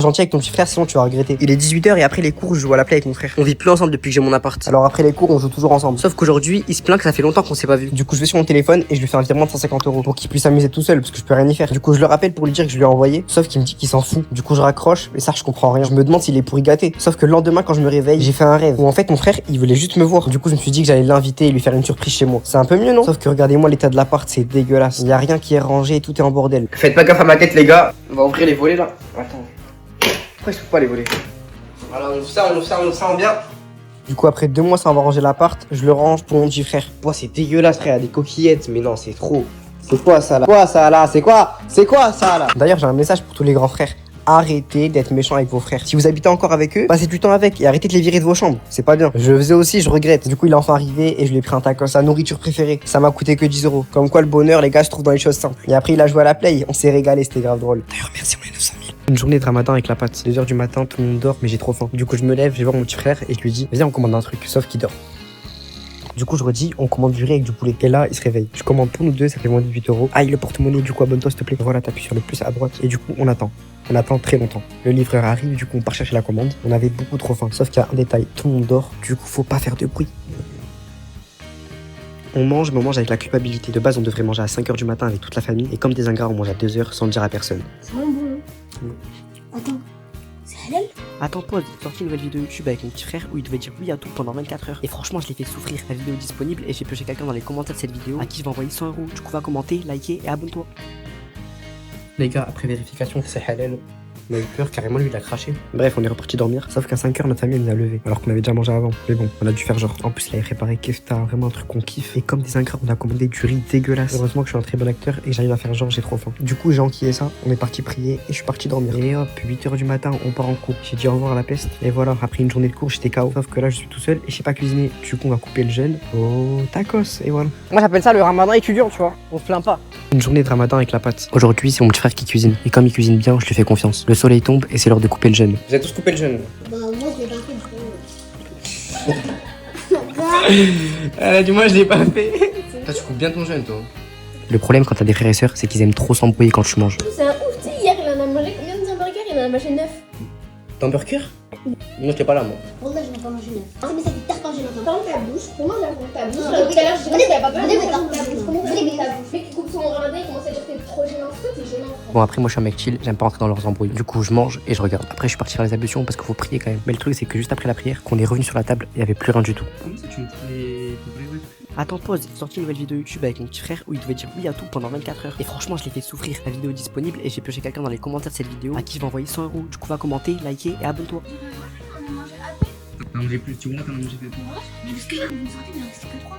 Gentil avec ton petit frère, sinon tu vas regretter. Il est 18h et après les cours, je joue à la play avec mon frère. On vit plus ensemble depuis que j'ai mon appart. Alors après les cours, on joue toujours ensemble. Sauf qu'aujourd'hui, il se plaint que ça fait longtemps qu'on s'est pas vu. Du coup, je vais sur mon téléphone et je lui fais un virement de 150 € pour qu'il puisse s'amuser tout seul parce que je peux rien y faire. Du coup, je le rappelle pour lui dire que je lui ai envoyé. Sauf qu'il me dit qu'il s'en fout. Du coup, je raccroche et ça, je comprends rien. Je me demande s'il est pourri gâté. Sauf que le lendemain, quand je me réveille, j'ai fait un rêve où en fait mon frère, il voulait juste me voir. Du coup, je me suis dit que j'allais l'inviter et lui faire une surprise chez moi. C'est un peu mieux, non? Sauf que regardez-moi l'état de l'appart, c'est dégueulasse. Il y a rien qui est rangé, tout est en bordel. Faites pas gaffe à ma tête, les gars. On va ouvrir les volets là. Attends. Pourquoi je peux pas les voler? Voilà, on ouvre ça en bien. Du coup, après 2 mois sans avoir rangé l'appart, je le range pour mon petit frère. Ouah, c'est dégueulasse, frère, il y a des coquillettes, mais non, c'est trop. C'est quoi ça là? C'est quoi ça là? D'ailleurs, j'ai un message pour tous les grands frères. Arrêtez d'être méchants avec vos frères. Si vous habitez encore avec eux, passez du temps avec et arrêtez de les virer de vos chambres. C'est pas bien. Je le faisais aussi, je regrette. Du coup, il est enfin arrivé et je lui ai pris un tacos, sa nourriture préférée. Ça m'a coûté que 10 €. Comme quoi, le bonheur, les gars, se trouve dans les choses simples. Et après, il a joué à la play. On s'est régalé, c'était grave drôle. D'ailleurs, merci, on est 900 000. Une journée de ramadan avec la pâte. 2h du matin, tout le monde dort, mais j'ai trop faim. Du coup, je me lève, je vais voir mon petit frère et je lui dis, viens, on commande un truc. Sauf qu'il dort. Du coup, je redis, on commande du riz avec du poulet. Et là, il se réveille. Je commande pour nous deux, ça fait moins de 18 €. Aïe, le porte-monnaie, du coup, abonne-toi, s'il te plaît. Voilà, t'appuies sur le plus à droite. Et du coup, on attend. On attend très longtemps. Le livreur arrive, du coup, on part chercher la commande. On avait beaucoup trop faim. Sauf qu'il y a un détail, tout le monde dort. Du coup, faut pas faire de bruit. On mange, mais on mange avec la culpabilité. De base, on devrait manger à 5h du matin avec toute la famille. Et comme des ingrats, on mange à 2h sans le dire à personne. C'est vraiment bon. Attends, c'est halal? Attends, pause, j'ai sorti une nouvelle vidéo YouTube avec mon petit frère où il devait dire oui à tout pendant 24 heures. Et franchement, je l'ai fait souffrir. La vidéo est disponible et j'ai pioché quelqu'un dans les commentaires de cette vidéo à qui je vais envoyer 100 €. Du coup, va commenter, liker et abonne-toi. Les gars, après vérification, c'est halal. On a eu peur, carrément lui il a craché. Bref, on est reparti dormir. Sauf qu'à 5h, notre famille elle nous a levé. Alors qu'on avait déjà mangé avant. Mais bon, on a dû faire genre. En plus, il avait préparé kefta, vraiment un truc qu'on kiffe. Et comme des ingrats, on a commandé du riz dégueulasse. Heureusement que je suis un très bon acteur et que j'arrive à faire genre j'ai trop faim. Du coup, j'ai enquillé ça. On est parti prier et je suis parti dormir. Et hop, 8h du matin, on part en cours. J'ai dit au revoir à la peste. Et voilà, après une journée de cours, j'étais KO. Sauf que là, je suis tout seul et je sais pas cuisiner. Du coup, on va couper le jeûne. Oh, tacos. Et voilà. Moi, j'appelle ça le ramadan étudiant, tu vois. On se plaint pas. Une journée de ramadan avec la pâte. Aujourd'hui, c'est mon petit frère qui cuisine. Et comme il cuisine bien, je lui fais confiance. Le soleil tombe et c'est l'heure de couper le jeûne. Vous avez tous coupé le jeûne? Bah, moi, je l'ai pas fait. Elle a dit, moi, je l'ai pas fait. Toi, tu coupes bien ton jeûne, toi. Le problème quand t'as des frères et sœurs, c'est qu'ils aiment trop s'embrouiller quand tu manges. C'est un ouf, tu sais, hier, il en a mangé combien de hamburgers? Il en a mangé 9. D'hamburger? Moi, j'étais pas là, moi. Wallah, je n'ai pas mangé 9. Ah, mais ça fait tard quand j'ai l'entends. Ferme ta bouche. Comment j'ai ferme ta bouche? Tout à l'heure, je disais, pas peur. Ferme ta bouche. Comment vous ta bouche? Mec qui coupe son ramadan, il commence à dire que t'es trop gênant. C'est gênant. Bon, après, moi, je suis un mec chill, j'aime pas rentrer dans leurs embrouilles. Du coup, je mange et je regarde. Après, je suis parti faire les ablutions parce qu'il faut prier quand même. Mais le truc, c'est que juste après la prière, qu'on est revenu sur la table, il y avait plus rien du tout. Comment ça, tu me dis Attends, pause, j'ai sorti une nouvelle vidéo YouTube avec mon petit frère où il devait dire oui à tout pendant 24 heures. Et franchement, je l'ai fait souffrir. La vidéo est disponible et j'ai pioché quelqu'un dans les commentaires de cette vidéo à qui je vais envoyer 100 €. Du coup, va commenter, liker et abonne-toi. T'en as mangé plus, tu vois, t'en as mangé plus. Mais parce qu'il nous sortait, il en restait que 3.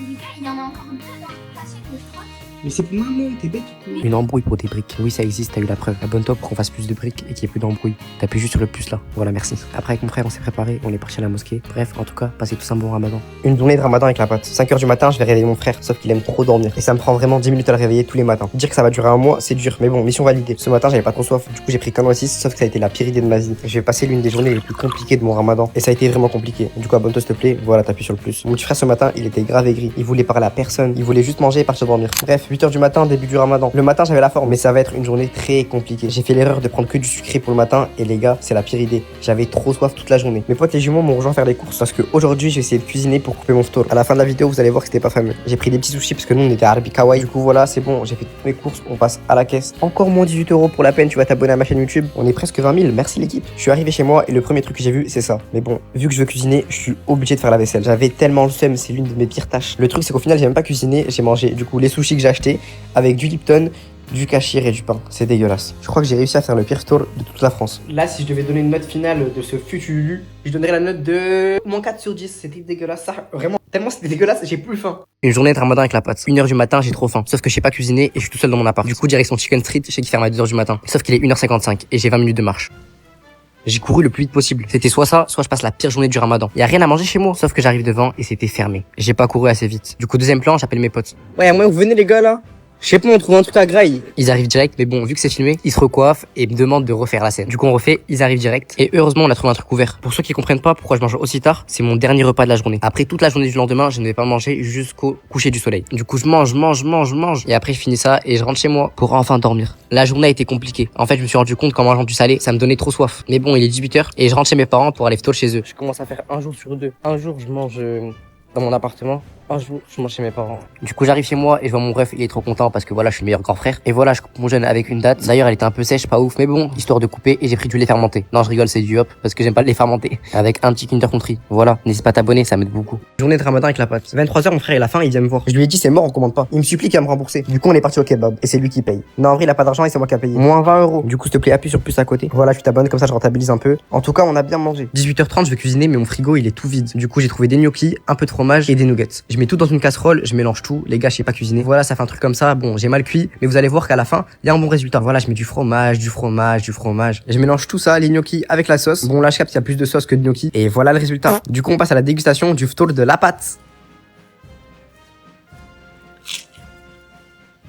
Les gars, il y en a encore 2 dans l'assiette, mais je crois. Mais c'est pour maman, t'es bête ou quoi? Une embrouille pour des briques. Oui, ça existe, t'as eu la preuve. Abonne-toi pour qu'on fasse plus de briques et qu'il n'y ait plus d'embrouille. T'appuies juste sur le plus là. Voilà, merci. Après, avec mon frère, on s'est préparé, on est parti à la mosquée. Bref, en tout cas, passez tous un bon ramadan. Une journée de ramadan avec la pâte. 5h du matin, je vais réveiller mon frère, sauf qu'il aime trop dormir. Et ça me prend vraiment 10 minutes à le réveiller tous les matins. Dire que ça va durer un mois, c'est dur. Mais bon, mission validée. Ce matin, j'avais pas trop soif. Du coup, j'ai pris qu'un oasis, sauf que ça a été la pire idée de ma vie. Je vais passer l'une des journées les plus compliquées de mon ramadan. Et ça a été vraiment compliqué. Du coup, abonne-toi s'il te plaît. Voilà, t'appuies sur le plus. Mon petit frère, ce matin, il était grave aigri. Il voulait parler à personne. Il voulait juste manger et partir dormir. Bref, 8h du matin, début du ramadan. Le matin, j'avais la forme, mais ça va être une journée très compliquée. J'ai fait l'erreur de prendre que du sucré pour le matin et les gars, c'est la pire idée. J'avais trop soif toute la journée. Mes potes les jumeaux m'ont rejoint faire les courses parce que aujourd'hui, j'ai essayé de cuisiner pour couper mon ftour. À la fin de la vidéo, vous allez voir que c'était pas fameux. J'ai pris des petits sushis parce que nous on était à Arabi Kawaii. Du coup, voilà, c'est bon, j'ai fait toutes mes courses, on passe à la caisse. Encore moins 18 € pour la peine, tu vas t'abonner à ma chaîne YouTube. On est presque 20 000, merci l'équipe. Je suis arrivé chez moi et le premier truc que j'ai vu, c'est ça. Mais bon, vu que je veux cuisiner, je suis obligé de faire la vaisselle. J'avais tellement le seum, c'est l'une de mes pires tâches. Le truc, c'est qu'au final, j'ai même pas cuisiné, j'ai mangé du coup les sushis que j'ai achetés avec du Lipton, du kachir et du pain. C'est dégueulasse. Je crois que j'ai réussi à faire le pire tour de toute la France. Là, si je devais donner une note finale de ce futulu, je donnerais la note de moins 4 sur 10. C'était dégueulasse. Ça, vraiment, tellement c'était dégueulasse, j'ai plus faim. Une journée de ramadan avec la pâte. 1h du matin, j'ai trop faim. Sauf que je sais pas cuisiner et je suis tout seul dans mon appart. Du coup, direction Chicken Street, je sais qu'il ferme à 2h du matin. Sauf qu'il est 1h55 et j'ai 20 minutes de marche. J'ai couru le plus vite possible. C'était soit ça, soit je passe la pire journée du ramadan. Y a rien à manger chez moi, sauf que j'arrive devant et c'était fermé. J'ai pas couru assez vite. Du coup, deuxième plan, j'appelle mes potes. Ouais, à moins vous venez les gars là. Je sais pas, on trouve un truc à graille. Ils arrivent direct, mais bon, vu que c'est filmé, ils se recoiffent et me demandent de refaire la scène. Du coup, on refait, ils arrivent direct. Et heureusement, on a trouvé un truc ouvert. Pour ceux qui comprennent pas pourquoi je mange aussi tard, c'est mon dernier repas de la journée. Après toute la journée du lendemain, je ne vais pas manger jusqu'au coucher du soleil. Du coup, je mange. Et après, je finis ça et je rentre chez moi pour enfin dormir. La journée a été compliquée. En fait, je me suis rendu compte qu'en mangeant du salé, ça me donnait trop soif. Mais bon, il est 18h et je rentre chez mes parents pour aller tôt chez eux. Je commence à faire un jour sur deux. Un jour, je mange dans mon appartement. Un jour, je mange chez mes parents. Du coup, j'arrive chez moi et je vois mon ref, il est trop content parce que voilà, je suis le meilleur grand frère. Et voilà, je coupe mon jeûne avec une date. D'ailleurs, elle était un peu sèche, pas ouf, mais bon, histoire de couper. Et j'ai pris du lait fermenté. Non, je rigole, c'est du hop parce que j'aime pas le lait fermenté. Avec un petit Kinder Country. Voilà, n'hésite pas à t'abonner, ça m'aide beaucoup. Journée de Ramadan avec la pâte. 23h, mon frère, il a faim, il vient me voir. Je lui ai dit, c'est mort, on commande pas. Il me supplie qu'à me rembourser. Du coup, on est parti au kebab et c'est lui qui paye. Non, en vrai, il a pas d'argent et c'est moi qui a payé. Moins 20 euros. Du coup, s'il te plaît, appuie sur plus à côté. Voilà, tu t'abonnes, comme ça, je rentabilise un peu. En tout cas, on a bien mangé. 18h30, je vais cuisiner, mais mon frigo, il est tout vide. Du coup, j'ai trouvé des gnocchis, un peu de fromage et des nuggets. Je mets tout dans une casserole, je mélange tout. Les gars, je sais pas cuisiner. Voilà, ça fait un truc comme ça. Bon, j'ai mal cuit, mais vous allez voir qu'à la fin, il y a un bon résultat. Voilà, je mets du fromage. Et je mélange tout ça, les gnocchis avec la sauce. Bon, là, je capte qu'il y a plus de sauce que de gnocchis. Et voilà le résultat. Du coup, on passe à la dégustation du ftour de la pâte.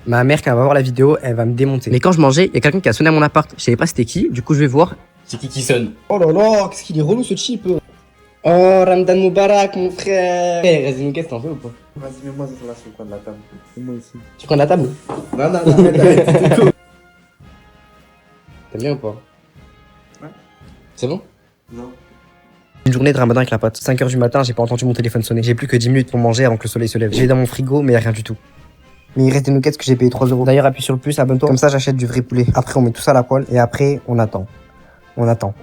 Ma mère, quand elle va voir la vidéo, elle va me démonter. Mais quand je mangeais, il y a quelqu'un qui a sonné à mon appart. Je savais pas c'était qui. Du coup, je vais voir. C'est qui sonne? Oh là là, qu'est-ce qu'il est relou ce cheap. Oh, Ramadan Moubarak, mon frère. Eh, reste une t'en veux ou pas? Vas-y, mets-moi ça là sur le coin de la table. Mets-moi ici. Tu prends la table? Non, arrête. T'aimes bien ou pas? Ouais. C'est bon? Non. Une journée de Ramadan avec la pote. 5h du matin, j'ai pas entendu mon téléphone sonner. J'ai plus que 10 minutes pour manger avant que le soleil se lève. J'ai dans mon frigo, mais y a rien du tout. Mais il reste des nuggets que j'ai payé 3 euros. D'ailleurs, appuie sur le plus, abonne-toi. Comme ça, j'achète du vrai poulet. Après, on met tout ça à la poêle et après, on attend. On attend.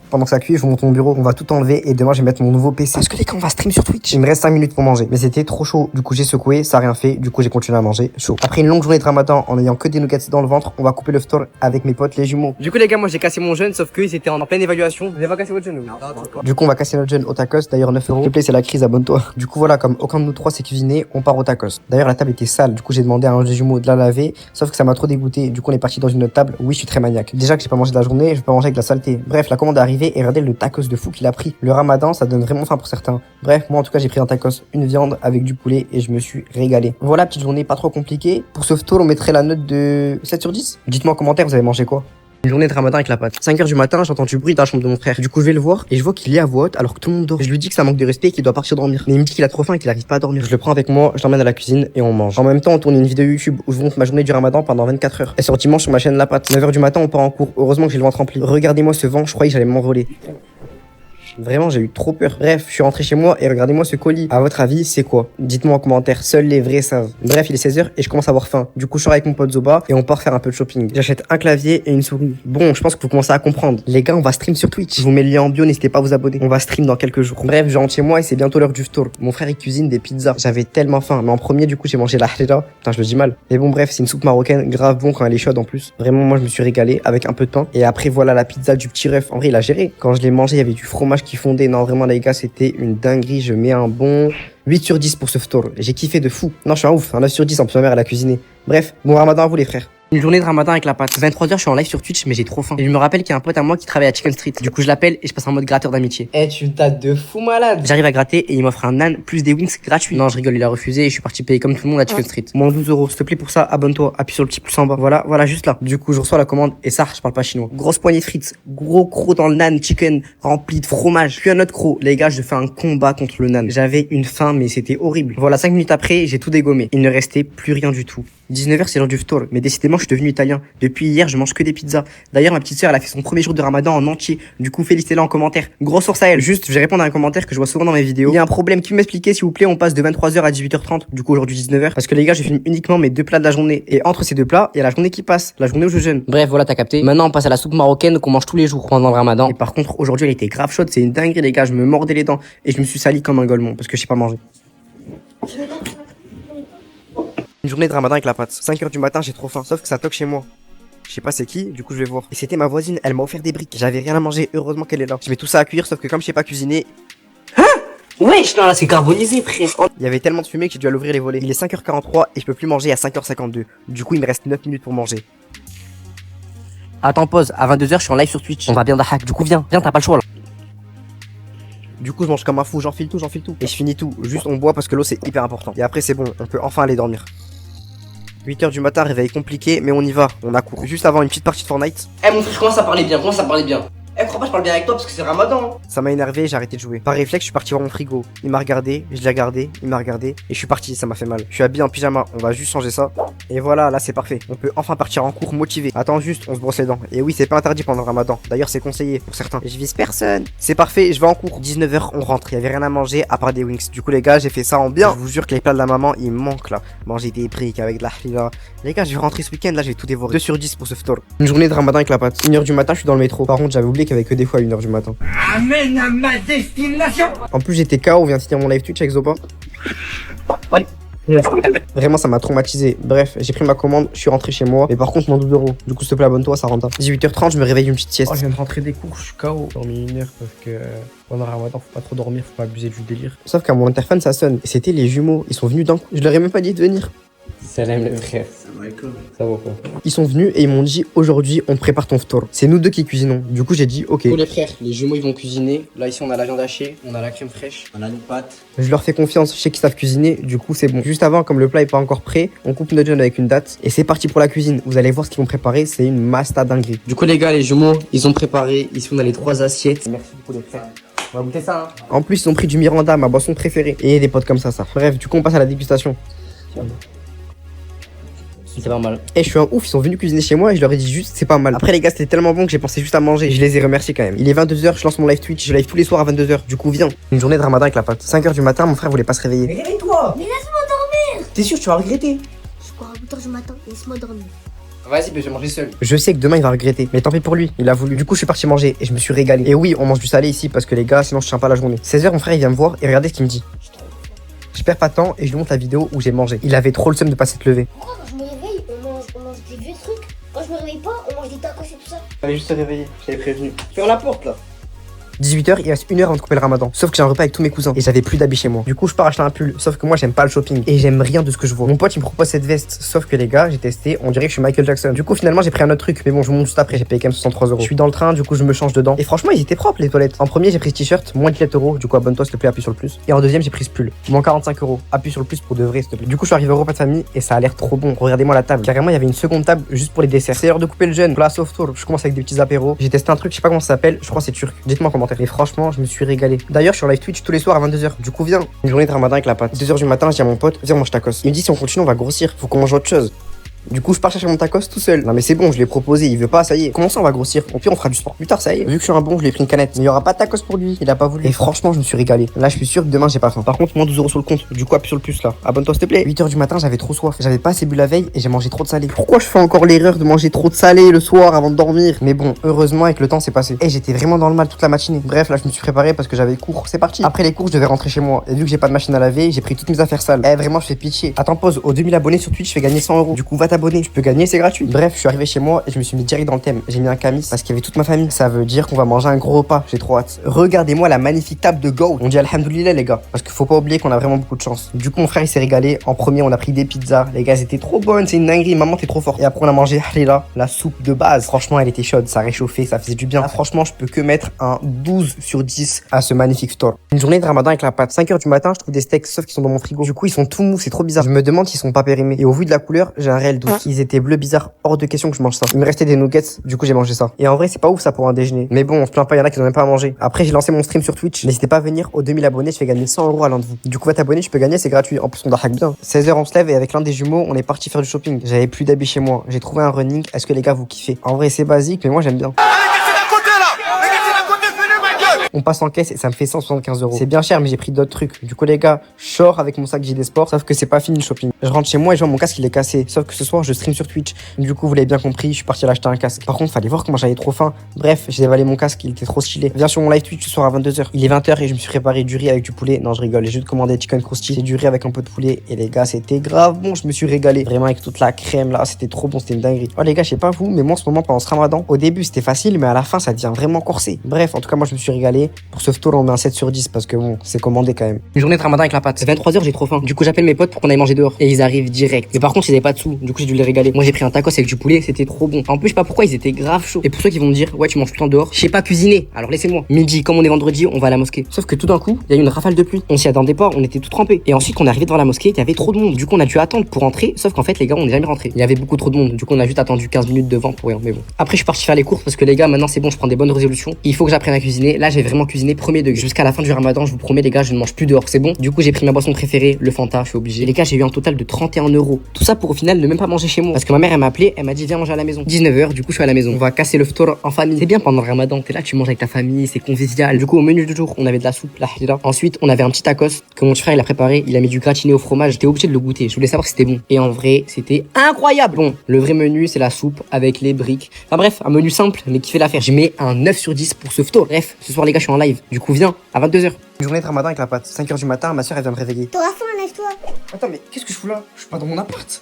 Pendant que ça cuit, je vous montre mon bureau. On va tout enlever et demain, je vais mettre mon nouveau PC. Parce que les gars, on va stream sur Twitch. Il me reste 5 minutes pour manger. Mais c'était trop chaud. Du coup, j'ai secoué, ça a rien fait. Du coup, j'ai continué à manger chaud. Après une longue journée de Ramadan, en ayant que des nuggets dans le ventre, on va couper le ftour avec mes potes, les jumeaux. Du coup, les gars, moi, j'ai cassé mon jeûne, sauf qu'ils étaient en pleine évaluation. Vous avez pas cassé votre jeûne, ou? Du coup, on va casser notre jeûne au tacos. D'ailleurs, 9 euros. S'il te plaît, c'est la crise, abonne-toi. Du coup, voilà, comme aucun de nous trois s'est cuisiné, on part au tacos. D'ailleurs, la table était sale. Du coup, j'ai demandé à un des jumeaux de la laver. Sauf que ça m'a trop dégoûté. Du coup, on est parti dans une autre table. Oui, je suis très maniaque. Déjà que j'ai pas mangé de la journée, je vais pas manger avec la saleté. Bref, la commande est arrivée et regardez le tacos de fou qu'il a pris. Le Ramadan, ça donne vraiment faim pour certains. Bref, moi en tout cas, j'ai pris un tacos, une viande avec du poulet et je me suis régalé. Voilà, petite journée pas trop compliquée. Pour ce ftour, on mettrait la note de 7 sur 10. Dites-moi en commentaire, vous avez mangé quoi? Une journée de Ramadan avec la pâte. 5h du matin, j'entends du bruit dans la chambre de mon frère. Du coup, je vais le voir et je vois qu'il est à voix haute alors que tout le monde dort. Je lui dis que ça manque de respect et qu'il doit partir dormir. Mais il me dit qu'il a trop faim et qu'il arrive pas à dormir. Je le prends avec moi, je l'emmène à la cuisine et on mange. En même temps, on tourne une vidéo YouTube où je vous montre ma journée du Ramadan pendant 24 heures. Elle sort dimanche sur ma chaîne La Pâte. 9h du matin, on part en cours. Heureusement que j'ai le ventre rempli. Regardez-moi ce vent, je croyais que j'allais m'envoler. Vraiment, j'ai eu trop peur. Bref, je suis rentré chez moi et regardez-moi ce colis. À votre avis, c'est quoi? Dites-moi en commentaire, seuls les vrais savent. Bref, il est 16h et je commence à avoir faim. Du coup, je sors avec mon pote Zoba et on part faire un peu de shopping. J'achète un clavier et une souris. Bon, je pense que vous commencez à comprendre. Les gars, on va stream sur Twitch. Je vous mets le lien en bio, n'hésitez pas à vous abonner. On va stream dans quelques jours. Bref, je rentre chez moi et c'est bientôt l'heure du ftour. Mon frère, il cuisine des pizzas. J'avais tellement faim. Mais en premier, du coup, j'ai mangé la harira. Putain, je le dis mal. Mais bon, bref, c'est une soupe marocaine grave bon quand elle est chaude en plus. Vraiment, moi, je me suis régalé avec un peu de pain. Et après, voilà la pizza du petit ref. En vrai, il a géré. Quand je l'ai mangé, il y avait du fromage qui fondait. Non, vraiment, les gars, c'était une dinguerie. Je mets un bon 8 sur 10 pour ce ftour. J'ai kiffé de fou. Non, je suis un ouf. Un 9 sur 10 en plus ma mère elle a cuisiné. Bref, bon Ramadan à vous les frères. Une journée de Ramadan avec la pâte. 23h, je suis en live sur Twitch, mais j'ai trop faim. Et je me rappelle qu'il y a un pote à moi qui travaille à Chicken Street. Du coup, je l'appelle et je passe en mode gratteur d'amitié. Eh, tu dates de fou malade. J'arrive à gratter et il m'offre un nan plus des wings gratuits. Non, je rigole, il a refusé et je suis parti payer comme tout le monde à Chicken Street. Moins 12 euros. S'il te plaît, pour ça, abonne-toi. Appuie sur le petit plus en bas. Voilà, juste là. Du coup, je reçois la commande et ça, je parle pas chinois. Grosse poignée de frites. Gros croc dans le nan chicken rempli de fromage. Puis un autre croc. Les gars, je fais un combat contre le nan. J'avais une faim, mais c'était horrible. Voilà, 5 minutes après, j'ai tout dégommé. Il ne restait plus rien du tout. 19h, c'est l'heure du ftour. Mais décidément, je suis devenu italien. Depuis hier, je mange que des pizzas. D'ailleurs, ma petite sœur, elle a fait son premier jour de Ramadan en entier. Du coup, félicitez-la en commentaire. Grosse source à elle. Juste, je vais répondre à un commentaire que je vois souvent dans mes vidéos. Il y a un problème. Qui m'expliquait, s'il vous plaît, on passe de 23h à 18h30. Du coup, aujourd'hui 19h. Parce que les gars, je filme uniquement mes 2 plats de la journée. Et entre ces 2 plats, il y a la journée qui passe. La journée où je jeûne. Bref, voilà, t'as capté. Maintenant, on passe à la soupe marocaine qu'on mange tous les jours pendant le Ramadan. Et par contre, aujourd'hui, elle était grave chaude. C'est une dinguerie, les gars. Je me mordais les dents. Et je me suis sali comme un golemon. Parce que je sais pas manger. Une journée de Ramadan avec la pâte. 5h du matin, j'ai trop faim. Sauf que ça toque chez moi. Je sais pas c'est qui, du coup je vais voir. Et c'était ma voisine, elle m'a offert des briques. J'avais rien à manger, heureusement qu'elle est là. Je mets tout ça à cuire, sauf que comme je sais pas cuisiner. Hein? Wesh, non là c'est carbonisé frère. Il y avait tellement de fumée que j'ai dû aller ouvrir les volets. Il est 5h43 et je peux plus manger à 5h52. Du coup il me reste 9 minutes pour manger. Attends, pause, à 22h je suis en live sur Twitch. On va bien d'hack, du coup viens, t'as pas le choix là. Du coup, je mange comme un fou, j'enfile tout. Et je finis tout. Juste, on boit parce que l'eau, c'est hyper important. Et après, c'est bon, on peut enfin aller dormir. 8h du matin, réveil compliqué, mais on y va, on a cours. Juste avant une petite partie de Fortnite. Eh mon frère, je commence à parler bien, Eh, crois pas, je parle bien avec toi parce que c'est Ramadan. Ça m'a énervé, j'ai arrêté de jouer. Par réflexe, je suis parti voir mon frigo. Il m'a regardé, je l'ai regardé, il m'a regardé, et je suis parti, ça m'a fait mal. Je suis habillé en pyjama, on va juste changer ça. Et voilà, là c'est parfait. On peut enfin partir en cours motivé. Attends juste, on se brosse les dents. Et oui, c'est pas interdit pendant le Ramadan. D'ailleurs, c'est conseillé pour certains. Et je vise personne. C'est parfait, je vais en cours. 19h, on rentre. Il y avait rien à manger à part des wings. Du coup, les gars, j'ai fait ça en bien. Je vous jure que les plats de la maman, ils me manquent là. Manger des briques avec de la halila. Les gars, je vais rentrer ce week-end, là, j'ai tout dévoré. 2 sur 10 pour ce ftor. Une journée de Ramadan avec la pâte. 1h du matin, je suis dans le métro. Par contre, j'avais oublié qu'il y avait que des fois à 1h du matin. Amène à ma destination. En plus, j'étais KO, on vient de finir mon live Twitch avec Zopa. Vraiment, ça m'a traumatisé. Bref, j'ai pris ma commande, je suis rentré chez moi. Mais par contre, mon 12 euros. Du coup, s'il te plaît, abonne-toi, ça rentre. 18h30, je me réveille une petite sieste. Oh, je viens de rentrer des cours, je suis KO. J'ai dormi 1 heure parce que pendant Ramadan, faut pas trop dormir, faut pas abuser du délire. Sauf qu'à mon interphone, ça sonne. Et c'était les jumeaux. Ils sont venus d'un coup. Je leur ai même pas dit de venir. Salam le frère. Ça va quoi? Ils sont venus et ils m'ont dit aujourd'hui on prépare ton ftor. C'est nous deux qui cuisinons. Du coup j'ai dit ok. Pour les frères, les jumeaux ils vont cuisiner. Là ici on a la viande hachée, on a la crème fraîche, on a nos pâtes. Je leur fais confiance, je sais qu'ils savent cuisiner, du coup c'est bon. Juste avant, comme le plat est pas encore prêt, on coupe notre viande avec une date et c'est parti pour la cuisine. Vous allez voir ce qu'ils vont préparer, c'est une masta dinguerie. Du coup les gars, les jumeaux, ils ont préparé. Ici on a les 3 assiettes. Merci beaucoup les frères. On va goûter ça hein. En plus ils ont pris du Miranda, ma boisson préférée. Et des potes comme ça. Bref, du coup on passe à la dégustation. C'est pas mal. Et je suis un ouf, ils sont venus cuisiner chez moi et je leur ai dit juste c'est pas mal. Après les gars c'était tellement bon que j'ai pensé juste à manger. Je les ai remerciés quand même. Il est 22h, je lance mon live Twitch, je live tous les soirs à 22h. Du coup viens. Une journée de Ramadan avec la pâte. 5h du matin, mon frère voulait pas se réveiller. Mais réveille-toi. Mais laisse-moi dormir. T'es sûr tu vas regretter? Je crois à 8h du matin, laisse-moi dormir. Vas-y, je vais manger seul. Je sais que demain il va regretter, mais tant pis pour lui, il a voulu. Du coup je suis parti manger et je me suis régalé. Et oui, on mange du salé ici parce que les gars, sinon je tiens pas la journée. 16h mon frère il vient me voir et regardez ce qu'il me dit. Je perds pas de temps et je lui montre la vidéo où j'ai mangé. Il avait trop le seum de pas s'être levé. Pourquoi quand je me réveille, on mange des vieux trucs? Quand je me réveille pas, on mange des tacos et tout ça. Fallait juste se réveiller, je t'avais prévenu. Ferme la porte là. 18h, il reste 1 heure avant de couper le Ramadan. Sauf que j'ai un repas avec tous mes cousins et j'avais plus d'habits chez moi. Du coup, je pars acheter un pull. Sauf que moi, j'aime pas le shopping et j'aime rien de ce que je vois. Mon pote, il me propose cette veste. Sauf que les gars, j'ai testé, on dirait que je suis Michael Jackson. Du coup, finalement, j'ai pris un autre truc. Mais bon, je vous montre juste après, j'ai payé quand même 63 euros. Je suis dans le train, du coup, je me change dedans. Et franchement, ils étaient propres les toilettes. En premier, j'ai pris ce t-shirt, moins de 4 euros. Du coup, abonne-toi, s'il te plaît, appuie sur le plus. Et en deuxième, j'ai pris ce pull. Moins 45 euros. Appuie sur le plus pour de vrai, s'il te plaît. Du coup, je suis arrivé au repas de famille et ça a l'air trop bon. Regardez-moi la table. Carrément, il y avait une seconde table juste pour les desserts. C'est l'heure de couper le jeûne. Place of tour. Je commence avec des petits apéros. J'ai testé un truc, je sais pas comment ça s'appelle. Je crois que c'est turc. Dites-moi en commentaire. Et franchement, je me suis régalé. D'ailleurs, je suis en live Twitch tous les soirs à 22h. Du coup, viens. Une journée de Ramadan avec la pâte. 2h du matin, je dis à mon pote, viens, on mange tacos. Il me dit, si on continue, on va grossir. Faut qu'on mange autre chose. Du coup, je pars chercher mon tacos tout seul. Non, mais c'est bon, je l'ai proposé, il veut pas, ça y est. Comment ça, on va grossir? Au pire, on fera du sport plus tard, ça y est. Vu que je suis un bon, je lui ai pris une canette. Mais il y aura pas de tacos pour lui, il a pas voulu. Et franchement, je me suis régalé. Là, je suis sûr que demain, j'ai pas faim. Par contre, moins 12 euros sur le compte. Du coup, appuie sur le plus là. Abonne-toi, s'il te plaît. 8h du matin, j'avais trop soif. J'avais pas assez bu la veille et j'ai mangé trop de salé. Pourquoi je fais encore l'erreur de manger trop de salé le soir avant de dormir? Mais bon, heureusement, avec le temps, c'est passé. Et j'étais vraiment dans le mal toute la matinée. Bref, là, je me suis préparé parce que j'avais cours. C'est parti. Après les cours, je devais rentrer chez moi. Et vu que j'ai pas de machine à laver, j'ai pris toutes mes affaires sales. Eh, vraiment, je fais pitié. Attends, pause. Aux 2000 abonnés sur Twitch, je fais gagner 100 euros. Du coup, va t'abonner. Je peux gagner, c'est gratuit. Bref, je suis arrivé chez moi et je me suis mis direct dans le thème. J'ai mis un camis parce qu'il y avait toute ma famille. Ça veut dire qu'on va manger un gros repas. J'ai trop hâte. Regardez-moi la magnifique table de Go. On dit alhamdoulilah, les gars. Parce qu'il faut pas oublier qu'on a vraiment beaucoup de chance. Du coup, mon frère, il s'est régalé. En premier, on a pris des pizzas. Les gars, c'était trop bonne. C'est une dinguerie. Maman, t'es trop forte. Et après, on a mangé halila, la soupe de base. Franchement, elle était chaude. Ça réchauffait. Ça faisait du bien. Là, franchement, je peux que mettre un 12 sur 10 à ce magnifique store. Une journée de Ramadan avec la pâte. 5h du matin, je trouve des steaks sauf qu'ils sont dans mon frigo. Du coup, ils sont tout mous. C'est trop bizarre. Je me demande s'ils sont pas périmés. Et au vu de la couleur, j'ai un réel doute. Ils étaient bleus bizarres. Hors de question que je mange ça. Il me restait des nuggets, du coup j'ai mangé ça. Et en vrai c'est pas ouf ça pour un déjeuner. Mais bon on se plaint pas, y'en a qui n'ont même pas à manger. Après j'ai lancé mon stream sur Twitch. N'hésitez pas à venir aux 2000 abonnés, je fais gagner 100 euros à l'un de vous. Du coup va t'abonner, tu peux gagner, c'est gratuit. En plus on hack bien. 16h on se lève et avec l'un des jumeaux on est parti faire du shopping. J'avais plus d'habits chez moi. J'ai trouvé un running. Est-ce que les gars vous kiffez? En vrai c'est basique mais moi j'aime bien. On passe en caisse et ça me fait 175 euros. C'est bien cher, mais j'ai pris d'autres trucs. Du coup, les gars, je sors avec mon sac JD Sport, sauf que c'est pas fini le shopping. Je rentre chez moi et je vois mon casque, il est cassé. Sauf que ce soir, je stream sur Twitch. Du coup, vous l'avez bien compris, je suis parti l'acheter un casque. Par contre, fallait voir comment j'avais trop faim. Bref, j'ai dévalé mon casque, il était trop stylé. Viens sur mon live Twitch ce soir à 22h. Il est 20h et je me suis préparé du riz avec du poulet. Non, je rigole, j'ai juste commandé chicken crousty. C'est du riz avec un peu de poulet. Et les gars, c'était grave bon, je me suis régalé. Vraiment avec toute la crème là, c'était trop bon, c'était une dinguerie. Oh les gars, je sais pas vous, mais moi en ce moment pendant ce Ramadan, au début c'était facile, mais à la fin ça devient vraiment corsé. Bref, en tout cas, moi je me suis régalé. régalé. Pour ce tour, on met un 7 sur 10 parce que bon, c'est commandé quand même. Une journée de ramadan avec la pâte. 23h, j'ai trop faim. Du coup, j'appelle mes potes pour qu'on aille manger dehors. Et ils arrivent direct. Mais par contre, ils avaient pas de sous. Du coup, j'ai dû les régaler. Moi, j'ai pris un tacos avec du poulet, c'était trop bon. En plus, je sais pas pourquoi, ils étaient grave chauds. Et pour ceux qui vont me dire, ouais, tu manges tout le temps dehors, je sais pas cuisiner. Alors laissez-moi. Midi, comme on est vendredi, on va à la mosquée. Sauf que tout d'un coup, il y a eu une rafale de pluie. On s'y attendait pas, on était tout trempés. Et ensuite, on est arrivé devant la mosquée, il y avait trop de monde. Du coup, on a dû attendre pour rentrer. Sauf qu'en fait, les gars, on n'est jamais rentré. Il y avait beaucoup trop de monde. Du coup, on a juste attendu 15 minutes devant pour rien. Mais bon. Après, je suis parti faire les courses parce que les gars, maintenant, c'est bon, je prends des bonnes résolutions. Il faut que j'apprenne à cuisiner. Là, j'ai vraiment cuisiné premier degré. Jusqu'à la fin du ramadan, je vous promets, les gars, je ne mange plus dehors. C'est bon. Du coup, j'ai pris ma boisson préférée, le Fanta, je suis obligé. Et les gars, j'ai eu un total de 31 €. Tout ça pour au final ne même pas manger chez moi. Parce que ma mère, elle m'a appelé, elle m'a dit, viens manger à la maison. 19h, du coup, je suis à la maison. On va casser le ftour en famille. C'est bien pendant le ramadan. T'es là, tu manges avec ta famille, c'est convivial. Du coup, au menu du jour, on avait de la soupe, la hira. Ensuite, on avait un petit tacos que mon frère, il a préparé. Il a mis du gratiné au fromage. J'étais obligé de le goûter. Je voulais savoir si c'était bon. Et en vrai, c'était incroyable. Bon, le vrai menu, c'est la soupe avec les briques. Enfin bref, un menu simple, mais qui fait l'affaire. Je mets un 9 sur 10 pour ce ftour. Bref, ce soir, les gars, je suis en live. Du coup, viens à 22h. Une journée de ramadan avec la pâte. 5h du matin, ma soeur, elle vient me réveiller. T'auras faim, lève-toi. Attends, mais qu'est-ce que je fous là? Je suis pas dans mon appart.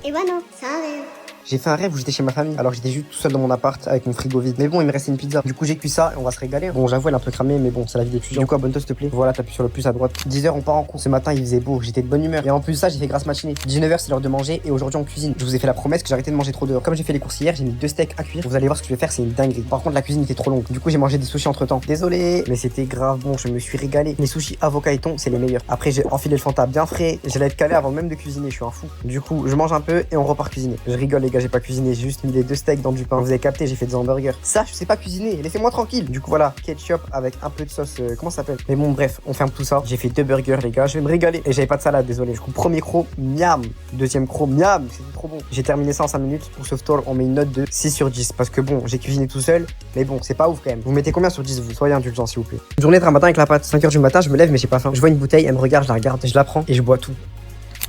Eh ben non, ça arrive. J'ai fait un rêve où j'étais chez ma famille, alors j'étais juste tout seul dans mon appart avec mon frigo vide. Mais bon, il me restait une pizza. Du coup, j'ai cuit ça et on va se régaler. Bon, j'avoue, elle est un peu cramée, mais bon, c'est la vie d'étudiant. Du coup, abonne-toi s'il te plaît. Voilà, t'appuies sur le plus à droite. 10h, on part en cours. Ce matin, il faisait beau, j'étais de bonne humeur. Et en plus de ça, j'ai fait grasse matinée. 19h, c'est l'heure de manger et aujourd'hui, on cuisine. Je vous ai fait la promesse que j'arrêtais de manger trop dehors. Comme j'ai fait les courses hier, j'ai mis 2 steaks à cuire. Vous allez voir ce que je vais faire, c'est une dinguerie. Par contre, la cuisine était trop longue. Du coup, j'ai mangé des sushis entre temps. Désolé, mais c'était grave bon, je me suis régalé. Les sushis avocat et thon, c'est les meilleurs. Après, j'ai enfilé le Fanta bien frais. J'allais être calé avant même de cuisiner, je suis un fou. Du coup, je mange un peu et on repart cuisiner. Je rigole, les gars, j'ai pas cuisiné, j'ai juste mis les 2 steaks dans du pain. Vous avez capté, j'ai fait des hamburgers. Ça, je sais pas cuisiner, laissez-moi tranquille. Du coup, voilà, ketchup avec un peu de sauce, comment ça s'appelle? Mais bon, bref, on ferme tout ça. J'ai fait 2 burgers, les gars, je vais me régaler. Et j'avais pas de salade, désolé. Du coup, premier croc, miam. Deuxième croc, miam. C'était trop bon. J'ai terminé ça en 5 minutes. Pour ce tour, on met une note de 6 sur 10. Parce que bon, j'ai cuisiné tout seul. Mais bon, c'est pas ouf quand même. Vous mettez combien sur 10 vous? Soyez indulgents, s'il vous plaît. Une journée de ramadan avec la pâte. 5h du matin, je me lève, mais j'ai pas faim. Je vois une bouteille, elle me regarde, je la regarde, je la prends et je bois tout.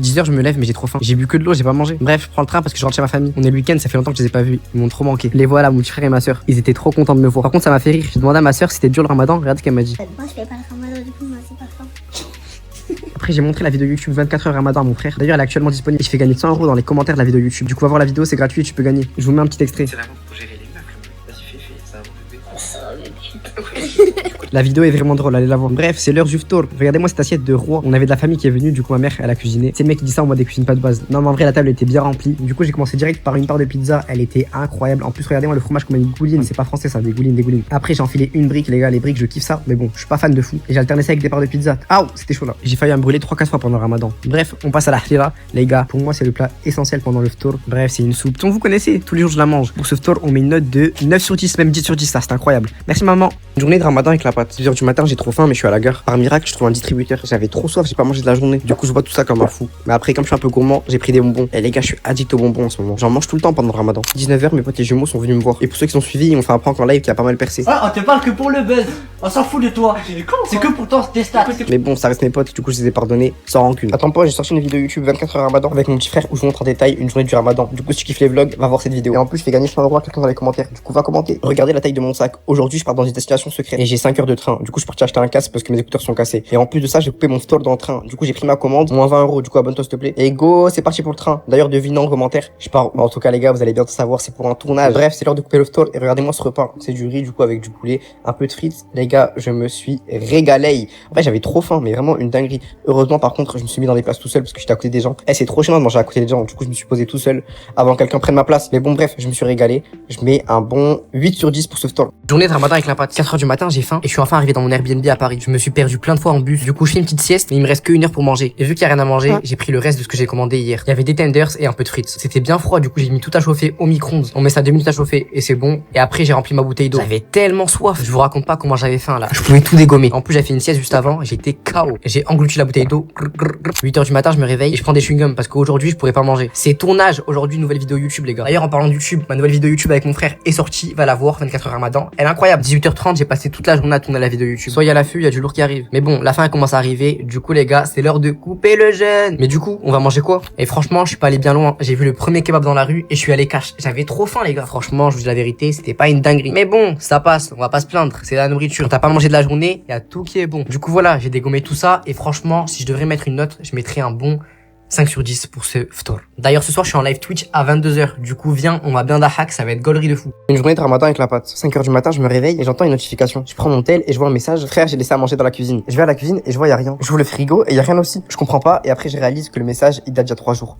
10h, je me lève, mais j'ai trop faim. J'ai bu que de l'eau, j'ai pas mangé. Bref, je prends le train parce que je rentre chez ma famille. On est le week-end, ça fait longtemps que je les ai pas vus. Ils m'ont trop manqué. Les voilà, mon petit frère et ma soeur. Ils étaient trop contents de me voir. Par contre, ça m'a fait rire. J'ai demandé à ma soeur si c'était dur le ramadan. Regarde ce qu'elle m'a dit. Moi, je fais pas le ramadan, du coup, moi, c'est pas faim. Après, j'ai montré la vidéo YouTube 24 heures ramadan à mon frère. D'ailleurs, elle est actuellement disponible. Je fais gagner 100 € dans les commentaires de la vidéo YouTube. Du coup, va voir la vidéo, c'est gratuit et tu peux gagner. Je vous mets un petit extrait. C'est vraiment pour gérer les meufs. Vas-y, fais, ça va. La vidéo est vraiment drôle, allez la voir. Bref, c'est l'heure du ftour. Regardez-moi cette assiette de roi. On avait de la famille qui est venue, du coup ma mère elle a cuisiné. C'est le mec qui dit ça en mode des cuisines pas de base. Non mais en vrai la table était bien remplie. Du coup j'ai commencé direct par une part de pizza, elle était incroyable. En plus regardez-moi le fromage qu'on m'a mis gouline, c'est pas français ça, des goulines. Après j'ai enfilé une brique les gars, les briques je kiffe ça, mais bon je suis pas fan de fou. Et j'ai alterné ça avec des parts de pizza. Ah c'était chaud là. J'ai failli me brûler 3-4 fois pendant le ramadan. Bref, on passe à la hira. Les gars, pour moi c'est le plat essentiel pendant le ftour. Bref, c'est une soupe dont vous connaissez, tous les jours je la mange. Pour ce ftour on met une note de 9 sur 10, même 10 sur 10, ça c'est incroyable. Merci maman. Une journée de ramadan avec la pâte. 10h du matin, j'ai trop faim, mais je suis à la gare. Par miracle, je trouve un distributeur. J'avais trop soif, j'ai pas mangé de la journée. Du coup, je bois tout ça comme un fou. Mais après, comme je suis un peu gourmand, j'ai pris des bonbons. Et les gars, je suis addict aux bonbons en ce moment. J'en mange tout le temps pendant le ramadan. 19h, mes potes les jumeaux sont venus me voir. Et pour ceux qui sont suivis, ils m'ont fait un prank en live qui a pas mal percé. Ah, on te parle que pour le buzz. On s'en fout de toi. C'est que pour tes stats. Mais bon, ça reste mes potes, du coup, je les ai pardonnés sans rancune. Attends pas, j'ai sorti une vidéo YouTube 24 heures ramadan avec mon petit frère où je vous montre en détail une journée du ramadan. Du coup, si tu kiffes les vlogs, va voir cette vidéo. Et en plus, je fais gagner 100 € à quelqu'un dans les commentaires. Du coup, va commenter. Regardez la taille de mon sac. Aujourd'hui, je pars dans une destination secrète. Et j'ai 5 heures de train. Du coup, je suis parti acheter un casque parce que mes écouteurs sont cassés. Et en plus de ça, j'ai coupé mon store dans le train. Du coup, j'ai pris ma commande, moins 20 €. Du coup, abonne-toi s'il te plaît. Et go, c'est parti pour le train. D'ailleurs, devinez en commentaire. Je pars. En tout cas, les gars, vous allez bientôt savoir, c'est pour un tournage. Bref, c'est l'heure de couper le store. Et regardez-moi ce repas. C'est du riz, du coup, avec du poulet, un peu de frites. Les gars, je me suis régalé. En vrai, j'avais trop faim, mais vraiment une dinguerie. Heureusement, par contre, je me suis mis dans des places tout seul parce que j'étais à côté des gens. Eh, c'est trop chiant de manger à côté des gens. Du coup, je me suis posé tout seul avant que quelqu'un prenne ma place. Mais bon, bref, je me suis régalé. Je mets un bon 8 sur 10 pour ce store. Journée de ramadan avec la pâte. 4h du matin, j'ai faim et je suis enfin arrivé dans mon Airbnb à Paris. Je me suis perdu plein de fois en bus. Du coup, je fais une petite sieste, mais il me reste que 1 heure pour manger. Et vu qu'il y a rien à manger, j'ai pris le reste de ce que j'ai commandé hier. Il y avait des tenders et un peu de frites. C'était bien froid, du coup, j'ai mis tout à chauffer au micro-ondes. On met ça 2 minutes à chauffer et c'est bon. Et après, j'ai rempli ma bouteille d'eau. J'avais tellement soif. Je vous raconte pas comment j'avais faim là. Je pouvais tout dégommer. En plus, j'ai fait une sieste juste avant. J'étais KO. J'ai englouti la bouteille d'eau. 8h du matin, je me réveille et je prends des chewing-gums parce qu'aujourd'hui, je pourrais pas manger. C'est tournage. Aujourd'hui, nouvelle vidéo YouTube, les gars. D'ailleurs, en parlant de YouTube, ma nouvelle vidéo YouTube avec mon frère est sortie. Va la voir, 24 heures ramadan. Elle est incroyable. 18h30, j'ai passé toute la journée à tourner la vidéo YouTube. Soyez à l'affût, il y a du lourd qui arrive. Mais bon, la fin commence à arriver. Du coup, les gars, c'est l'heure de couper le jeûne. Mais du coup, on va manger quoi? Et franchement, je suis pas allé bien loin. J'ai vu le premier kebab dans la rue et je suis allé cash. J'avais trop faim, les gars. Franchement, je vous dis la vérité, c'était pas une dinguerie. Mais bon, ça passe. On va pas se plaindre. C'est la nourriture. Quand t'as pas mangé de la journée, il y a tout qui est bon. Du coup, voilà, j'ai dégommé tout ça. Et franchement, si je devrais mettre une note, je mettrais un bon 5 sur 10 pour ce ftor. D'ailleurs, ce soir, je suis en live Twitch à 22h. Du coup, viens, on va bien d'ahak, ça va être gaulerie de fou. Une journée de ramadan avec la pâte. 5h du matin, je me réveille et j'entends une notification. Je prends mon tel et je vois un message. Frère, j'ai laissé à manger dans la cuisine. Je vais à la cuisine et je vois y a rien. Je ouvre le frigo et y a rien aussi. Je comprends pas et après je réalise que le message il date d'il y a 3 jours.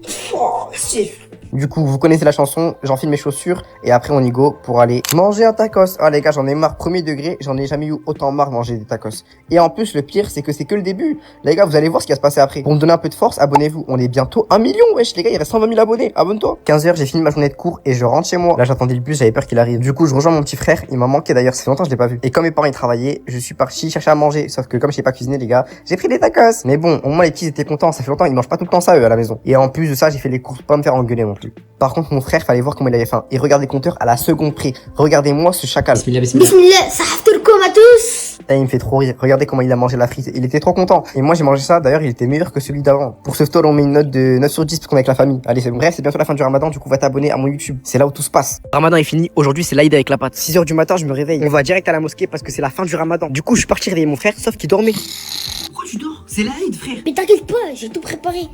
Du coup, vous connaissez la chanson, j'enfile mes chaussures et après on y go pour aller manger un tacos. Ah les gars, j'en ai marre, premier degré, j'en ai jamais eu autant marre de manger des tacos. Et en plus, le pire, c'est que c'est que le début. Les gars, vous allez voir ce qui va se passer après. Pour me donner un peu de force, abonnez-vous. On est bientôt 1 million, wesh les gars, il reste 120 000 abonnés, abonne-toi. 15h, j'ai fini ma journée de cours et je rentre chez moi. Là, j'attendais le bus, j'avais peur qu'il arrive. Du coup, je rejoins mon petit frère, il m'a manqué d'ailleurs, ça fait longtemps que je l'ai pas vu. Et comme mes parents ils travaillaient, je suis parti chercher à manger. Sauf que comme je sais pas cuisiner les gars, j'ai pris des tacos. Mais bon, au moins les petits étaient contents, ça fait longtemps, ils mangent pas tout le temps ça eux à la maison. Et en plus de ça, j'ai fait les courses pour pas me faire engueuler non plus. Par contre, mon frère, fallait voir comment il avait faim. Et regardez les compteurs à la seconde près. Regardez-moi ce chacal. Bismillah, bismillah. Bismillah, ça haftourkoum à tous. Et il me fait trop rire. Regardez comment il a mangé la frite. Il était trop content. Et moi, j'ai mangé ça. D'ailleurs, il était meilleur que celui d'avant. Pour ce stall, on met une note de 9 sur 10 parce qu'on est avec la famille. Allez, c'est bon. Bref, c'est bientôt la fin du ramadan. Du coup, va t'abonner à mon YouTube. C'est là où tout se passe. Ramadan est fini. Aujourd'hui, c'est l'Aïd avec la pâte. 6h du matin, je me réveille. On va direct à la mosquée parce que c'est la fin du ramadan. Du coup, je suis parti réveiller mon frère, sauf qu'il dormait. Pourquoi tu dors? C'est l'Aïd, frère. Mais t'inquiète pas, j'ai tout préparé.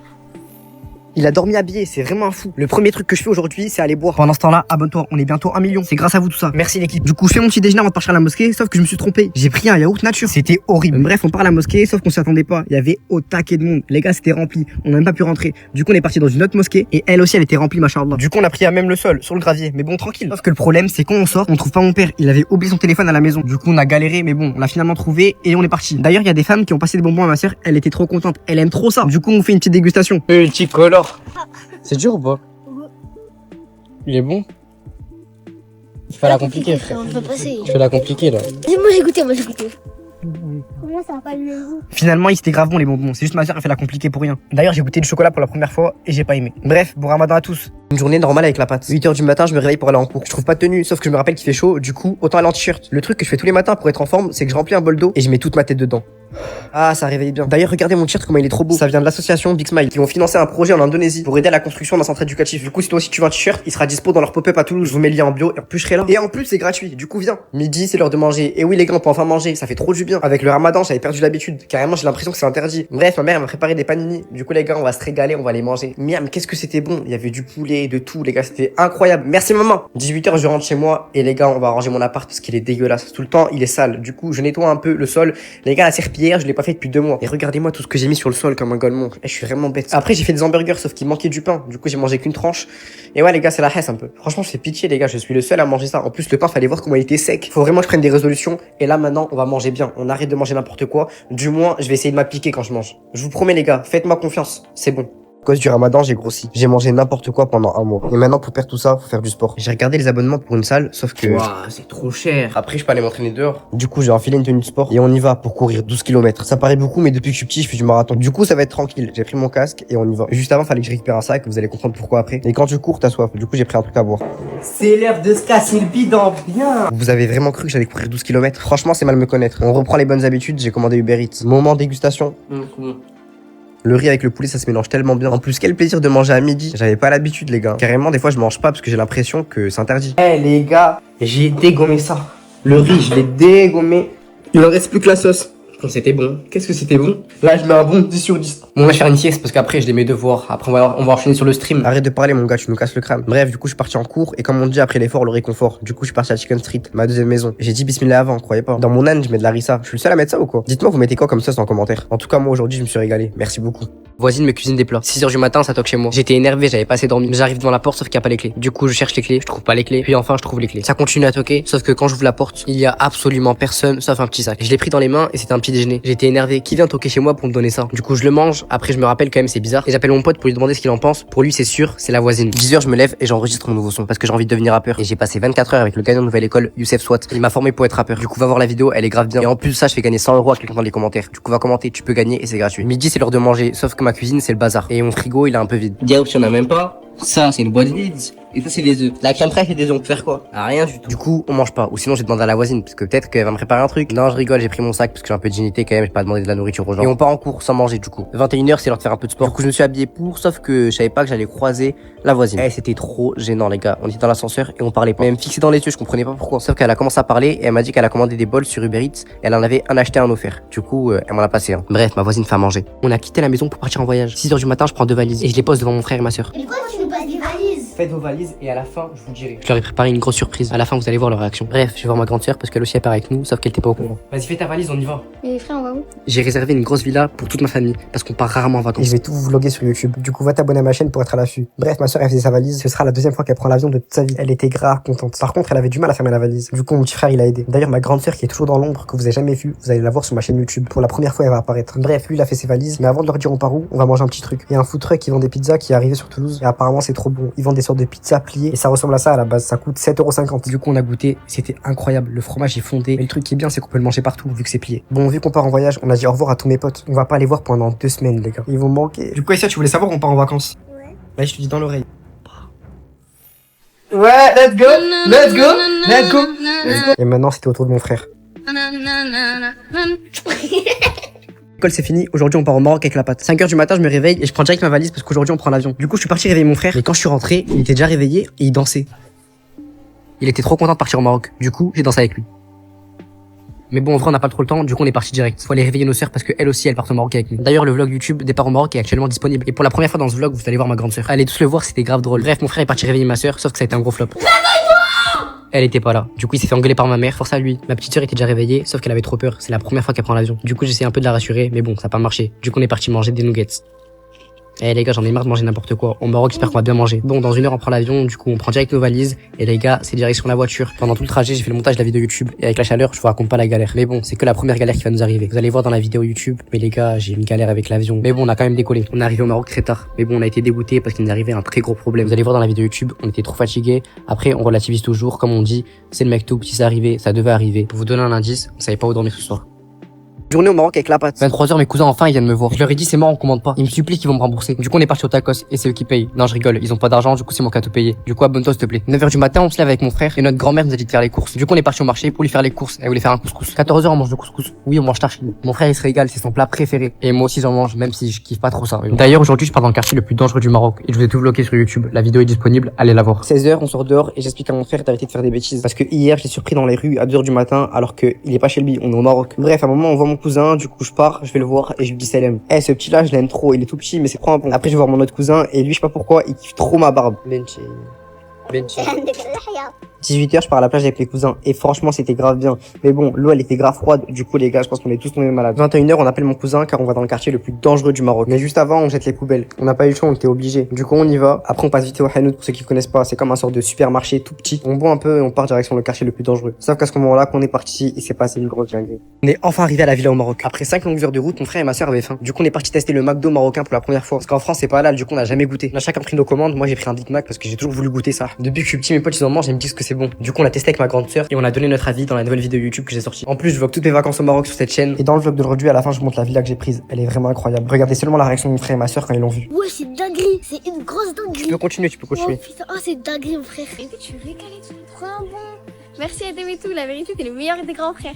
Il a dormi habillé, c'est vraiment un fou. Le premier truc que je fais aujourd'hui, c'est aller boire. Pendant ce temps-là, abonne-toi, on est bientôt 1 million. C'est grâce à vous tout ça. Merci l'équipe. Du coup, je fais mon petit déjeuner avant de partir à la mosquée, sauf que je me suis trompé. J'ai pris un yaourt nature. C'était horrible. Bref, on part à la mosquée, sauf qu'on s'y attendait pas. Il y avait au taquet de monde. Les gars, c'était rempli. On n'a même pas pu rentrer. Du coup, on est parti dans une autre mosquée et elle aussi, elle était remplie, machallah. Du coup, on a pris à même le sol, sur le gravier. Mais bon, tranquille. Sauf que le problème, c'est quand on sort, on trouve pas mon père. Il avait oublié son téléphone à la maison. Du coup, on a galéré, mais bon, on l'a finalement trouvé et on est parti. D'ailleurs, il y a des femmes qui ont passé des bonbons à ma soeur. Elle était trop contente. Elle aime trop ça. Du coup, on fait une petite dégustation. Multicolore. C'est dur ou pas? Il est bon? Tu fais la compliquée, frère. On peut passer. Tu fais la compliquée, là. Moi j'ai goûté, moi j'ai goûté. Comment ça va pas le même goût? Finalement, ils étaient grave bons les bonbons. C'est juste ma soeur a fait la compliquée pour rien. D'ailleurs, j'ai goûté du chocolat pour la première fois et j'ai pas aimé. Bref, bon ramadan à tous. Une journée normale avec la pâte. 8h du matin, je me réveille pour aller en cours. Je trouve pas de tenue, sauf que je me rappelle qu'il fait chaud. Du coup, autant aller en t-shirt. Le truc que je fais tous les matins pour être en forme, c'est que je remplis un bol d'eau et je mets toute ma tête dedans. Ah, ça réveille bien. D'ailleurs, regardez mon t-shirt, comment il est trop beau. Ça vient de l'association Big Smile qui vont financer un projet en Indonésie pour aider à la construction d'un centre éducatif. Du coup, si toi aussi tu veux un t-shirt, il sera dispo dans leur pop-up à Toulouse. Je vous mets le lien en bio et en plus je serai là. Et en plus, c'est gratuit. Du coup, viens. Midi, c'est l'heure de manger. Et oui, les gars, on peut enfin manger. Ça fait trop du bien. Avec le ramadan, j'avais perdu l'habitude. Carrément, j'ai l'impression que c'est interdit. Bref, ma mère elle m'a préparé des panini. Du coup, les gars, on va se régaler, on va les manger. Miam, qu'est-ce que c'était bon. Il y avait du poulet, de tout, les gars, c'était incroyable. Merci maman. 18h, je rentre chez moi et les gars, on va ranger mon appart parce qu'il est dégueulasse. Tout le temps, il est sale. Du coup, je nettoie un peu le sol. Les gars, la serpillière, je l'ai pas fait depuis 2 mois. Et regardez-moi tout ce que j'ai mis sur le sol comme un golemon. Je suis vraiment bête. Après, j'ai fait des hamburgers, sauf qu'il manquait du pain. Du coup, j'ai mangé qu'une tranche. Et ouais, les gars, c'est la hesse un peu. Franchement, je fais pitié, les gars. Je suis le seul à manger ça. En plus, le pain, fallait voir comment il était sec. Faut vraiment que je prenne des résolutions. Et là, maintenant, on va manger bien. On arrête de manger n'importe quoi. Du moins, je vais essayer de m'appliquer quand je mange. Je vous promets, les gars, faites-moi confiance. C'est bon. À cause du ramadan, j'ai grossi. J'ai mangé n'importe quoi pendant 1 mois. Et maintenant, pour perdre tout ça, faut faire du sport. J'ai regardé les abonnements pour une salle, sauf que... Ouah, c'est trop cher. Après, je peux aller m'entraîner dehors. Du coup, j'ai enfilé une tenue de sport et on y va pour courir 12 km. Ça paraît beaucoup, mais depuis que je suis petit, je fais du marathon. Du coup, ça va être tranquille. J'ai pris mon casque et on y va. Juste avant, fallait que je récupère un sac. Vous allez comprendre pourquoi après. Et quand tu cours, t'as soif. Du coup, j'ai pris un truc à boire. C'est l'heure de se casser le bidon, bien. Vous avez vraiment cru que j'allais courir 12 km? Franchement, c'est mal me connaître. On reprend les bonnes habitudes. J'ai commandé Uber Eats. Moment dégustation. Le riz avec le poulet, ça se mélange tellement bien. En plus, quel plaisir de manger à midi. J'avais pas l'habitude, les gars. Carrément, des fois, je mange pas parce que j'ai l'impression que c'est interdit. Eh les gars, j'ai dégommé ça. Le riz, je l'ai dégommé. Il en reste plus que la sauce. Quand c'était bon. Qu'est-ce que c'était bon? Là, je mets un bon 10 sur 10. Bon, on va faire une sieste parce qu'après, j'ai mes devoirs. Après, on va enchaîner sur le stream. Arrête de parler, mon gars, tu nous casses le crâne. Bref, du coup, je suis parti en cours et comme on dit, après l'effort, le réconfort. Du coup, je suis parti à Chicken Street, ma deuxième maison. J'ai dit bismillah avant, croyez pas. Dans mon âne, je mets de la harissa. Je suis le seul à mettre ça ou quoi? Dites-moi, vous mettez quoi comme sauce en commentaire. En tout cas, moi, aujourd'hui, je me suis régalé. Merci beaucoup. Voisine me cuisine des plats. 6h du matin, ça toque chez moi. J'étais énervé, j'avais pas assez dormi. J'arrive devant la porte, sauf qu'il y a pas les clés. Du coup, je cherche les clés, je trouve pas les clés. Puis enfin, je trouve les clés. Ça continue à toquer, sauf que quand j'ouvre la porte, il y a absolument personne, sauf un petit sac. Je l'ai pris dans les mains et c'était un petit déjeuner. J'étais énervé. Qui vient toquer chez moi pour me donner ça? Du coup, je le mange. Après, je me rappelle quand même, c'est bizarre. Et j'appelle mon pote pour lui demander ce qu'il en pense. Pour lui, c'est sûr, c'est la voisine. 10h, je me lève et j'enregistre mon nouveau son parce que j'ai envie de devenir rappeur. Et j'ai passé 24 heures avec le gagnant de nouvelle école, Youssef Swat. Il m'a formé pour être rappeur. Du coup, va voir la vidéo, elle est grave bien. Et en plus, ça, je fais gagner 100 € à quelqu'un dans les commentaires. Du coup, va commenter, tu peux gagner et c'est gratuit. Midi, c'est l'heure de manger, sauf que ma cuisine, c'est le bazar. Et mon frigo, il est un peu vide. Diaops, il y en a même pas. Ça, c'est une boîte vide. Et ça, c'est des œufs. La crème fraîche et des ongles. Faire quoi? Ah, rien du tout. Du coup, on mange pas. Ou sinon, je vais demander à la voisine, parce que peut-être qu'elle va me préparer un truc. Non, je rigole, j'ai pris mon sac, parce que j'ai un peu de dignité quand même, j'ai pas demandé de la nourriture aux gens. Et on part en cours sans manger, du coup. 21h, c'est l'heure de faire un peu de sport. Du coup, je me suis habillé pour, sauf que je savais pas que j'allais croiser la voisine. Eh, c'était trop gênant, les gars. On était dans l'ascenseur et on parlait pas. Elle me fixait dans les yeux, je comprenais pas pourquoi. Sauf qu'elle a commencé à parler et elle m'a dit qu'elle a commandé des bols sur Uber Eats. Elle en avait un acheté, un offert. Du coup, elle m'en a passé un. Bref, ma voisine fait à manger. On a quitté la maison pour partir en voyage. 6h du matin, je prends 2 valises et je les pose devant mon frère et ma soeur. Mais pourquoi tu nous passes des valises? Faites vos valises et à la fin, je vous dirai. Je leur ai préparé une grosse surprise. À la fin, vous allez voir leur réaction. Bref, je vais voir ma grande sœur parce qu'elle aussi elle part avec nous, sauf qu'elle était pas au courant. Vas-y, fais ta valise, on y va. Mais frère, on va où? J'ai réservé une grosse villa pour toute ma famille parce qu'on part rarement en Et vacances. je vais tout vous vlogger sur YouTube. Du coup, va t'abonner à ma chaîne pour être à l'affût. Bref, ma soeur, elle faisait sa valise. Ce sera la 2e fois qu'elle prend l'avion de toute sa vie. Elle était grave contente. Par contre, elle avait du mal à fermer la valise. Du coup, mon petit frère, il a aidé. D'ailleurs, ma grande sœur qui est toujours dans l'ombre, que vous avez jamais vue, vous allez la voir sur ma chaîne YouTube. Pour la première fois, elle va apparaître. Bref, lui, il a fait ses valises. Mais avant de leur dire on part où, on va manger un petit truc. Il y a un food truck qui vend des pizzas qui est arrivé sur Toulouse. Et apparemment, c'est trop bon. Ils vendent des sortes de pizzas pliées. Et ça ressemble à ça à la base. Ça coûte 7,50 €. Du coup, on a goûté. C'était incroyable. Le fromage est fondé. Mais le truc qui est bien, c'est qu'on peut le manger partout, vu que c'est plié. Bon, vu qu'on part en voyage, on a dit au revoir à tous mes potes. On va pas les voir pendant 2 semaines, les gars. Ils vont manquer. Du coup, Aïssa, tu voulais savoir où on part en vacances? Ouais. Là, je te dis dans l'oreille. Ouais, let's go, let's go, let's go. Et maintenant, c'était au tour de mon frère. L'école c'est fini, aujourd'hui on part au Maroc avec la patte. 5h du matin je me réveille et je prends direct ma valise parce qu'aujourd'hui on prend l'avion. Du coup je suis parti réveiller mon frère et quand je suis rentré, il était déjà réveillé et il dansait. Il était trop content de partir au Maroc, du coup j'ai dansé avec lui. Mais bon en vrai on n'a pas trop le temps, du coup on est parti direct. Faut aller réveiller nos sœurs parce qu'elles aussi elles partent au Maroc avec nous. D'ailleurs le vlog YouTube Départ au Maroc est actuellement disponible. Et pour la première fois dans ce vlog vous allez voir ma grande sœur. Allez tous le voir, c'était grave drôle. Bref mon frère est parti réveiller ma sœur, sauf que ça a été un gros flop. Elle était pas là. Du coup, il s'est fait engueuler par ma mère. Force à lui. Ma petite sœur était déjà réveillée, sauf qu'elle avait trop peur. C'est la première fois qu'elle prend l'avion. Du coup, j'essaie un peu de la rassurer, mais bon, ça n'a pas marché. Du coup, on est parti manger des nuggets. Eh les gars, j'en ai marre de manger n'importe quoi. Au Maroc, j'espère qu'on va bien manger. Bon, dans 1 heure, on prend l'avion. Du coup, on prend direct nos valises. Et les gars, c'est direction la voiture. Pendant tout le trajet, j'ai fait le montage de la vidéo YouTube. Et avec la chaleur, je vous raconte pas la galère. Mais bon, c'est que la première galère qui va nous arriver. Vous allez voir dans la vidéo YouTube. Mais les gars, j'ai une galère avec l'avion. Mais bon, on a quand même décollé. On est arrivé au Maroc très tard. Mais bon, on a été dégoûté parce qu'il nous arrivait un très gros problème. Vous allez voir dans la vidéo YouTube, on était trop fatigués. Après, on relativise toujours. Comme on dit, c'est le mec tout. Si ça arrivait, ça devait arriver. Pour vous donner un indice, on savait pas où dormir ce soir. Journée au Maroc avec la patte. 23h, mes cousins enfin ils viennent me voir. Je leur ai dit c'est mort, on commande pas. Ils me supplient qu'ils vont me rembourser. Du coup on est parti au tacos et c'est eux qui payent. Non je rigole, ils ont pas d'argent, du coup c'est moi qui a tout payé. Du coup abonne-toi s'il te plaît. 9h du matin on se lève avec mon frère et notre grand-mère nous a dit de faire les courses. Du coup on est parti au marché pour lui faire les courses. Elle voulait faire un couscous. 14h on mange le couscous. Oui on mange tahini. Mon frère il se régale, c'est son plat préféré. Et moi aussi j'en mange même si je kiffe pas trop ça. D'ailleurs aujourd'hui je pars dans le quartier le plus dangereux du Maroc et je vous ai tout vlogué sur YouTube. La vidéo est disponible, allez la voir. 16h, on sort dehors et j'explique à mon frère d'arrêter de faire des bêtises. Parce que hier, je l'ai surpris dans les rues à 2h du matin alors qu'il est pas chez lui, on est au Maroc. Bref, à un moment, on voit mon cousin, du coup, je pars, je vais le voir et je lui dis salam. Eh, ce petit là, je l'aime trop, il est tout petit, mais c'est trop un bon. Après, je vais voir mon autre cousin et lui, je sais pas pourquoi, il kiffe trop ma barbe. 18h, je pars à la plage avec les cousins et franchement c'était grave bien. Mais bon, l'eau elle était grave froide, du coup les gars je pense qu'on est tous tombés malades. 21h, on appelle mon cousin car on va dans le quartier le plus dangereux du Maroc. Mais juste avant on jette les poubelles. On n'a pas eu le choix, on était obligé. Du coup on y va. Après on passe vite au Hanout pour ceux qui connaissent pas. C'est comme un sort de supermarché tout petit. On boit un peu et on part direction le quartier le plus dangereux. Sauf qu'à ce moment-là qu'on est parti, il s'est passé une grosse dinguerie. On est enfin arrivé à la villa au Maroc. Après 5 longues heures de route, mon frère et ma soeur avaient faim. Du coup on est parti tester le McDo marocain pour la première fois. Parce qu'en France c'est pas halal, du coup on a jamais goûté. On a chacun pris nos commandes. Moi j'ai pris un Big Mac parce que j'ai toujours voulu goûter ça. Depuis que je suis petit mes potes ils en mangent et ils me disent que c'est bon. Du coup on a testé avec ma grande sœur et on a donné notre avis dans la nouvelle vidéo YouTube que j'ai sortie. En plus je vlog toutes mes vacances au Maroc sur cette chaîne. Et dans le vlog d'aujourd'hui à la fin je montre la villa que j'ai prise. Elle est vraiment incroyable. Regardez seulement la réaction de mon frère et ma soeur quand ils l'ont vue. Ouais, c'est dinguerie, c'est une grosse dinguerie. Tu peux continuer. Oh putain, oh c'est dinguerie mon frère. Et puis tu régalais, tu es trop un bon. Merci à t'aimer tout, la vérité t'es le meilleur des grands frères.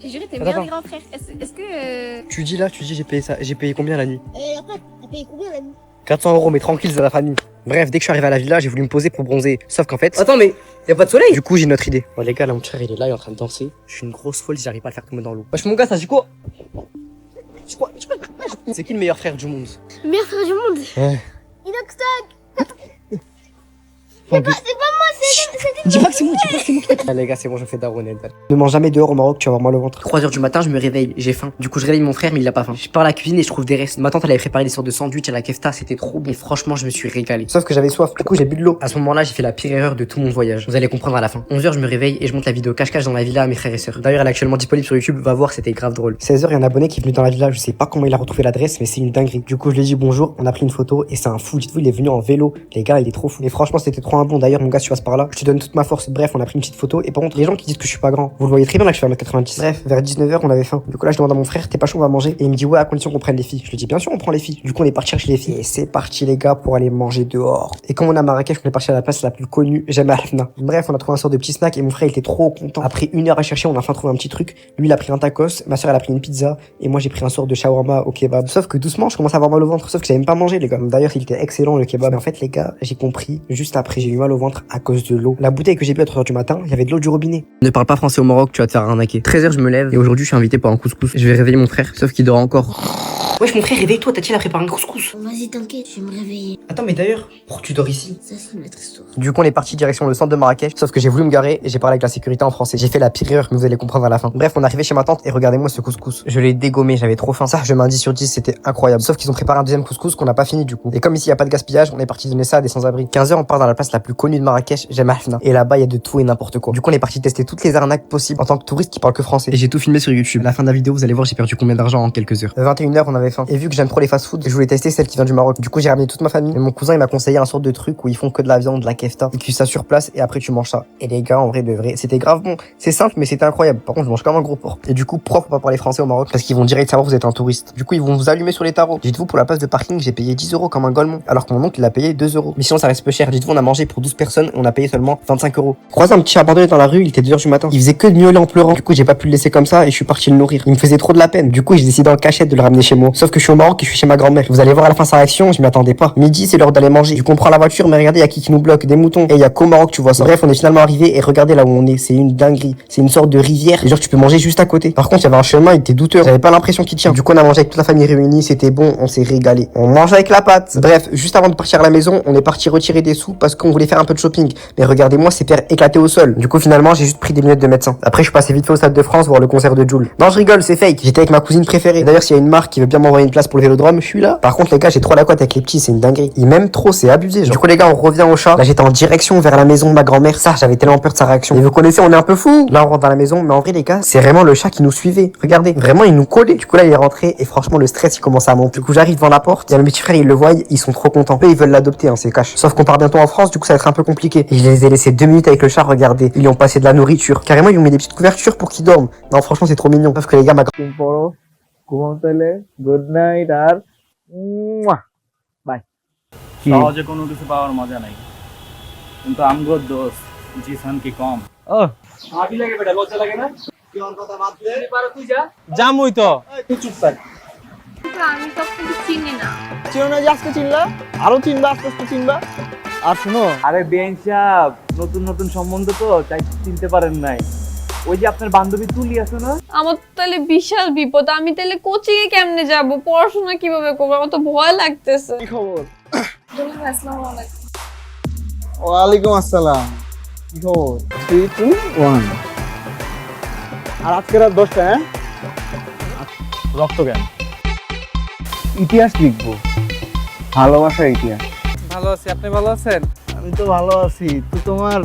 J'ai juré t'es le meilleur des grands frères. Est-ce que Tu dis j'ai payé ça. J'ai payé combien la nuit? après, t'as payé combien la nuit? 400 €, mais tranquille, c'est la famille. Bref, dès que je suis arrivé à la villa, j'ai voulu me poser pour bronzer. Sauf qu'en fait. Attends mais y a pas de soleil. Du coup, j'ai une autre idée. Bon, les gars, là, mon frère, il est là, il est en train de danser. Je suis une grosse folle si j'arrive pas à le faire tomber dans l'eau. Wesh mon gars ça dit quoi? C'est qui le meilleur frère du monde? Le meilleur frère du monde. Ouais. Inoxtag. Dis pas que c'est moi, Ah, les gars, c'est bon, je fais daronette. Ne mange jamais dehors au Maroc, tu vas avoir mal au ventre. 3h du matin, je me réveille, j'ai faim. Du coup, je réveille mon frère, mais il a pas faim. Je pars à la cuisine et je trouve des restes. Ma tante, elle avait préparé des sortes de sandwich à la kefta, c'était trop bon. Et franchement, je me suis régalé. Sauf que j'avais soif, du coup, j'ai bu de l'eau. À ce moment-là, j'ai fait la pire erreur de tout mon voyage. Vous allez comprendre à la fin. 11h, je me réveille et je monte la vidéo cache-cache dans la villa à mes frères et sœurs. D'ailleurs, elle est actuellement disponible sur YouTube, va voir, c'était grave drôle. 16h, il y a un abonné qui est venu dans la villa, je sais pas comment il a retrouvé l'adresse, mais c'est une dinguerie. Du coup, je lui ai dit bonjour, on a pris une photo et c'est un fou. Dites-vous, il est venu en vélo. Les gars, il est trop fou. Et franchement, c'était trop un bon. D'ailleurs, mon gars, si tu passes par là, je te donne tout toute ma force. Bref, on a pris une petite photo. Et par contre, les gens qui disent que je suis pas grand, vous le voyez très bien là que je fais 1m90. Bref, vers 19h, on avait faim. Du coup, là, je demande à mon frère, t'es pas chaud, on va manger. Et il me dit, ouais, à condition qu'on prenne les filles. Je lui dis, bien sûr, on prend les filles. Du coup, on est parti chercher les filles. Et c'est parti, les gars, pour aller manger dehors. Et comme on est à Marrakech, on est parti à la place la plus connue, jamais à Fna. Bref, on a trouvé un sort de petit snack et mon frère il était trop content. Après 1 heure à chercher, on a enfin trouvé un petit truc. Lui, il a pris un tacos, ma soeur, elle a pris une pizza. Et moi, j'ai pris un sort de shawarma au kebab. Sauf que doucement, je commence à avoir mal au ventre. Sauf que j'avais même pas mangé, les gars. D'ailleurs, il était excellent, le kebab. Mais en fait, les gars, j'ai compris. Juste après, j'ai eu mal au ventre à cause de l'eau. La bouteille que j'ai bu à 3h du matin, il y avait de l'eau du robinet. Ne parle pas français au Maroc, tu vas te faire arnaquer. 13h, je me lève. Et aujourd'hui, je suis invité pour un couscous. Je vais réveiller mon frère, sauf qu'il dort encore. Wesh, mon frère, réveille-toi, Tati, elle a préparé un couscous. Vas-y, t'inquiète, je vais me réveiller. Attends, mais d'ailleurs, pourquoi tu dors ici? Ça, c'est une autre histoire. Du coup, on est parti direction le centre de Marrakech, sauf que j'ai voulu me garer et j'ai parlé avec la sécurité en français. J'ai fait la pire erreur, mais vous allez comprendre à la fin. Bref, on est arrivé chez ma tante et regardez-moi ce couscous. Je l'ai dégommé, j'avais trop faim. Ça, je mets un 10 sur 10, c'était incroyable. Sauf qu'ils ont préparé un deuxième couscous qu'on n'a pas fini du coup. Et comme ici, il y a pas de gaspillage, on est parti donner ça à des sans-abri. 15h, on part dans la place la plus connue de Marrakech, Jemaa el-Fna. Et là-bas, il y a de tout et n'importe quoi. Du coup, on est parti tester toutes les arnaques possibles en tant que touriste qui parle que français. Et j'ai tout filmé sur YouTube. À la fin de la vidéo, vous allez voir, j'ai perdu combien d'argent en quelques heures. 21h, on avait faim. Et vu que j'aime trop les fast-food, je voulais tester celle qui vient du Maroc. Du coup, j'ai ramené toute ma famille. Et mon cousin, il m'a conseillé un sorte de truc où ils font que de la viande, de la kefta. Ils cuisent ça sur place et après tu manges ça. Et les gars, en vrai de vrai, c'était grave bon. C'est simple, mais c'était incroyable. Par contre, je mange comme un gros porc. Et du coup, pourquoi faut pas parler français au Maroc? Parce qu'ils vont direct savoir que vous êtes un touriste. Du coup, ils vont vous allumer sur les tarots. Dites-vous, pour la place de parking, j'ai payé 10 € comme un golemon. Alors que mon oncle, il a payé 2 €. Mais sinon, ça reste peu cher. Dites-vous, on a mangé pour 12 personnes et on a payé seulement 25 €. Croisé un petit chat abandonné dans la rue, il était 2h du matin. Il faisait que de miauler en pleurant. Du coup, j'ai pas pu le laisser comme ça et je suis parti le nourrir. Il me faisait trop de la peine. Du coup, j'ai décidé en cachette de le ramener chez moi. Sauf que je suis au Maroc et je suis chez ma grand-mère. Vous allez voir à la fin sa réaction, je m'y attendais pas. Midi, c'est l'heure d'aller manger. Du coup, on prend la voiture, mais regardez, il y a qui nous bloque, des moutons. Et il y a qu'au Maroc, tu vois ça. Bref, on est finalement arrivé et regardez là où on est. C'est une dinguerie. C'est une sorte de rivière. Et genre, tu peux manger juste à côté. Par contre, il y avait un chemin, il était douteux. J'avais pas l'impression qu'il tient. Du coup, on a mangé avec toute la famille réunie. C'était bon. On s'est régalé. On mange avec la pâte. Bref, juste avant de partir à la maison, on est parti retirer des sous parce qu'on voulait faire un peu de shopping. Mais regardez-moi, c'est faire éclater au sol. Du coup, finalement, j'ai juste pris des lunettes de médecin. Après, je suis passé vite fait au Stade de France voir le concert de Jul. Non, je rigole, c'est fake. J'étais avec ma cousine préférée. D'ailleurs, s'il y a une marque qui veut bien m'envoyer une place pour le vélodrome, je suis là. Par contre, les gars, j'ai trop la cote avec les petits, c'est une dinguerie. Ils m'aiment trop, c'est abusé. Genre. Du coup, les gars, on revient au chat. Là, j'étais en direction vers la maison de ma grand-mère. Ça, j'avais tellement peur de sa réaction. Et vous connaissez, on est un peu fou. Là, on rentre dans la maison, mais en vrai, les gars, c'est vraiment le chat qui nous suivait. Regardez, vraiment, il nous collait. Du coup, là, il est rentré et franchement, le stress, il commence à monter. Du coup, j'arrive devant la porte. Il y a mes petits frères, ils le voient, ils sont trop contents. Eux, ils veulent l'adopter, hein, c'est cash. Sauf qu'on part bientôt en France, du coup, ça va être un peu compliqué. Et je les ai laissés 2 minutes avec le chat, regardez. Ils lui ont passé de la nourriture. Carrément, ils lui ont mis des petites couvertures pour qu'il dorme. Non, franchement, c'est trop mignon. Sauf que les gars, ma good night আর bye সহজে কোনো কিছু পাওয়ার মজা নাই কিন্তু আমগো দোষ জিসান কি কম ও আগে লাগে বেটা লজ্জা লাগে না কি অন কথা বাদ দে পারো তুই যা জামুই তো তুই চুপ থাক আমি তো আপনাকে চিনি না চিনো না যে আজকে চিনলা আরো চিনবা আস্তে আস্তে চিনবা আর শুনো আরে বেন সাহেব নতুন নতুন সম্বন্ধ তো তাই চিনতে পারেন নাই ওই যে আপনার বান্ধবী তুলি আছে না আমার তাহলে বিশাল বিপদ আমি তাহলে কোচিং এ কেমনে যাব পড়াশোনা কিভাবে করব আমার তো ভয় লাগতেছে কি খবর আসসালামু আলাইকুম ওয়ালাইকুম আসসালাম কি খবর 3 2 1 আর আজকে রাত 10টা হ্যাঁ রক্ত কেন ইতিহাস লিখবো ভালোবাসার ইতিহাস ভালো আছি আপনি ভালো আছেন আমি তো ভালো আছি তুই তোমার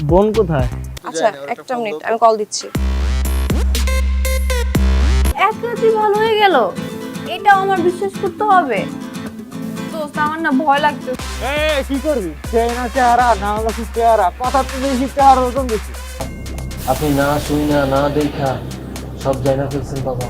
বোন কোথায় আচ্ছা একটা মিনিট আমি কল দিচ্ছি এক রাতে ভালো হয়ে গেল এটাও আমার বিশ্বাস করতে হবে দোস্ত আমার না ভয় লাগতেছে এই কি করবি সেই না চেহারা না হলো চেহারা কথা তো বেশি চেহারা ওরকম বেশি আপনি না শুই না না দেখা সব জানা ফেলছেন বাবা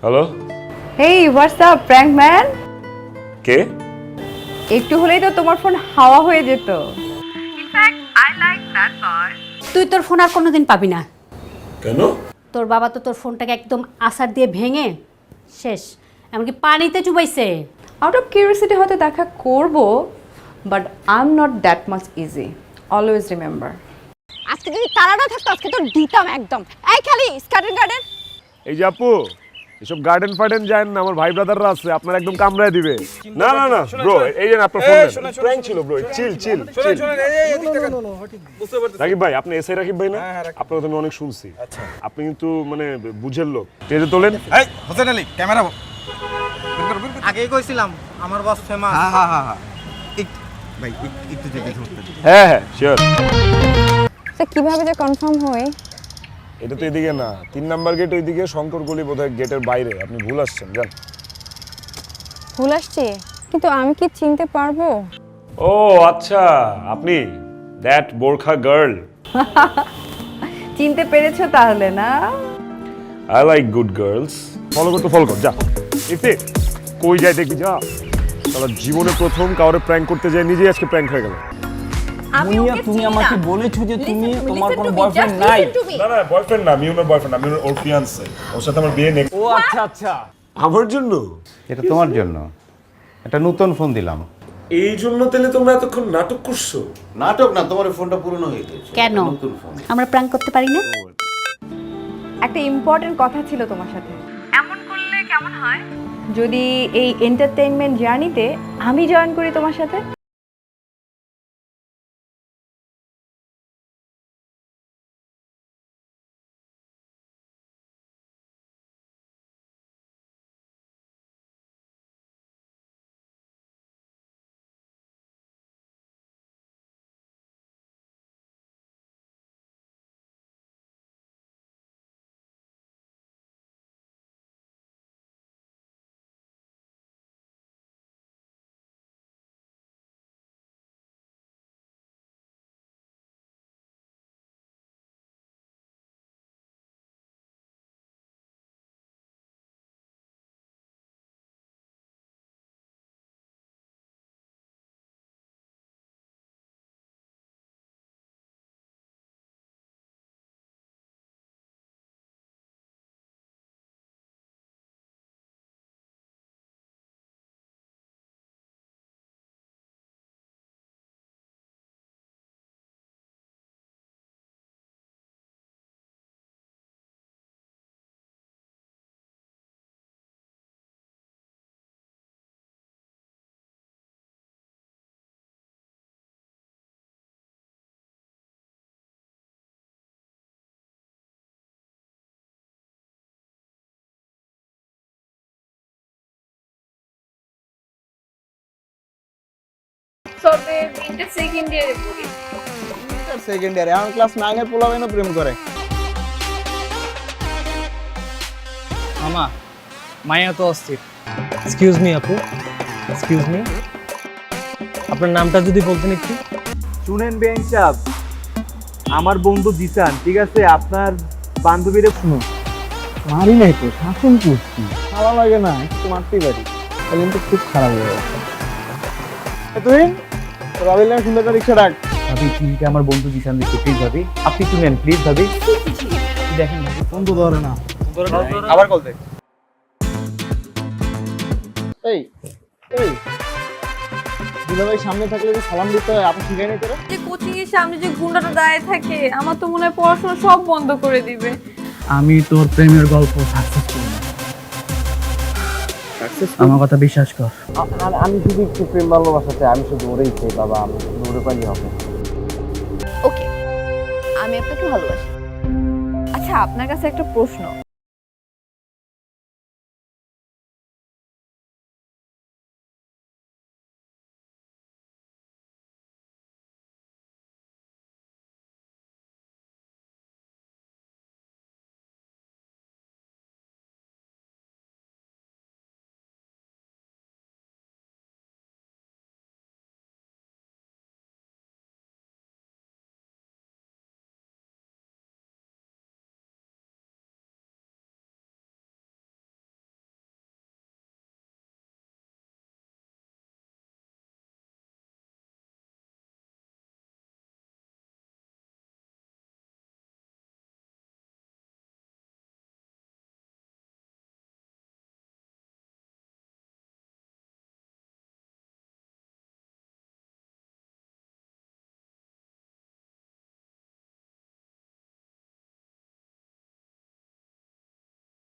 হ্যালো, হেই হোয়াটস আপ প্র্যাঙ্ক ম্যান? কে? একটু হলেই তো তোমার ফোন হাওয়া হয়ে যেত। তুই তোর ফোন আর কোনোদিন পাবি না। কেন? তোর বাবা তো তোর ফোনটাকে একদম আসার দিয়ে ভেঙে শেষ, এমনকি পানিতে চুবাইছে। আউট অফ কিউরিওসিটি হয়তো দেখা করব, but I am not that much easy, always remember. আজকে যদি তারা না থাকতো আজকে তো দিতাম একদম। এই খালি স্কার্টেন গার্ডেন। এই যে আপু, এসব গার্ডেন ফার্ডেন যায় না, আমার ভাই ব্রাদাররা আছে, আপনার একদম কামড়ায় দিবে। না না না ব্রো, এই যে আপনার ফোন প্র্যাঙ্ক ছিল ব্রো, চিল চিল চিল। রাকিব ভাই, আপনি এসআই রাকিব ভাই না? আপনার কথা আমি অনেক শুনছি। আপনি কিন্তু মানে বুঝের লোক। টেজে তোলেন। এই হোসেন আলী, ক্যামেরা আগেই কইছিলাম আমার বস ফেমাস। হ্যাঁ ভাই একটু যদি ধরতে। হ্যাঁ হ্যাঁ শিওর। কিভাবে যে কনফার্ম হয়? এটা তো এদিকে না, 3 নাম্বার গেট ওইদিকে, শঙ্কর গলি বোধহয় গেটের বাইরে। আপনি ভুল আসছেন, যান। ভুল আসছে, কিন্তু আমি কি চিনতে পারবো? ও আচ্ছা, আপনি দ্যাট বোরখা গার্ল। চিনতে পেরেছো তাহলে না? I like good girls. Follow করতে ফলো কর, যা। ইফতে কই যায় দেখবি, যা। সারা জীবনে প্রথম কাউরে প্র্যাঙ্ক করতে যায়, নিজেই আজকে প্র্যাঙ্ক হয়ে গেল। মুনিয়া, তুমি আমাকে বলেছো যে তুমি তোমার কোনো বয়ফ্রেন্ড নাই। না না, বয়ফ্রেন্ড না, আমি ওর বয়ফ্রেন্ড, আমি ওর ফিয়ান্সে। ওর সাথে আমার বিয়ে নেই। ও আচ্ছা আচ্ছা, আমার জন্য? এটা তোমার জন্য, একটা নতুন ফোন দিলাম। এই জন্য তাহলে তোমরা এতক্ষণ নাটক করছো? নাটক না, তোমার ফোনটা পুরনো হয়ে গেছে। কেন? নতুন ফোন। আমরা প্র্যাঙ্ক করতে পারি না? একটা ইম্পর্টেন্ট কথা ছিল তোমার সাথে। এমন করলে কেমন হয় যদি এই এন্টারটেইনমেন্ট জার্নিতে আমি জয়েন করি তোমার সাথে? তবে ইন্টার সেকেন্ড ইয়ারে পড়ি। সেকেন্ড ইয়ারে এখন ক্লাস 9 এর পোলাবেনও প্রেম করে। মামা মায়া তো অস্থির। এক্সকিউজ মি আপু, এক্সকিউজ মি, আপনার নামটা যদি বলতেন একটু। শুনেন বেঞ্চ সাহেব, আমার বন্ধু জিসান, ঠিক আছে? আপনার বান্ধবীরে শুনো, মারি নাই তো, শাসন করছি। ভালো লাগে না, একটু মারতেই পারি। তাহলে কিন্তু খুব খারাপ হয়ে গেছে। তুই রবিল নামে সুন্দর রিক্সা ডাক। ভাবি ঠিক আমার বন্ধু জিসান দিচ্ছে, প্লিজ ভাবি আপনি একটু নেন, প্লিজ ভাবি। দেখেন ভাবি, ফোন তো ধরে না। আবার কল দেখ। এই এই দুলাভাই সামনে থাকলে যে সালাম দিতে হয়, আপনি শিখাই নাই তোরা? যে কোচিং এর সামনে যে গুন্ডাটা দাঁড়িয়ে থাকে, আমার তো মনে হয় পড়াশোনা সব বন্ধ করে দিবে। আমি তোর প্রেমের গল্প সাকসেসফুল না, আমার কথা বিশ্বাস কর। আমি শুধু একটু প্রেম ভালোবাসা চাই, আমি শুধু ওরেই চাই বাবা, আমি শুধু ওরে পাইলে হবে। ওকে, আমি আপনাকে ভালোবাসি। আচ্ছা, আপনার কাছে একটা প্রশ্ন,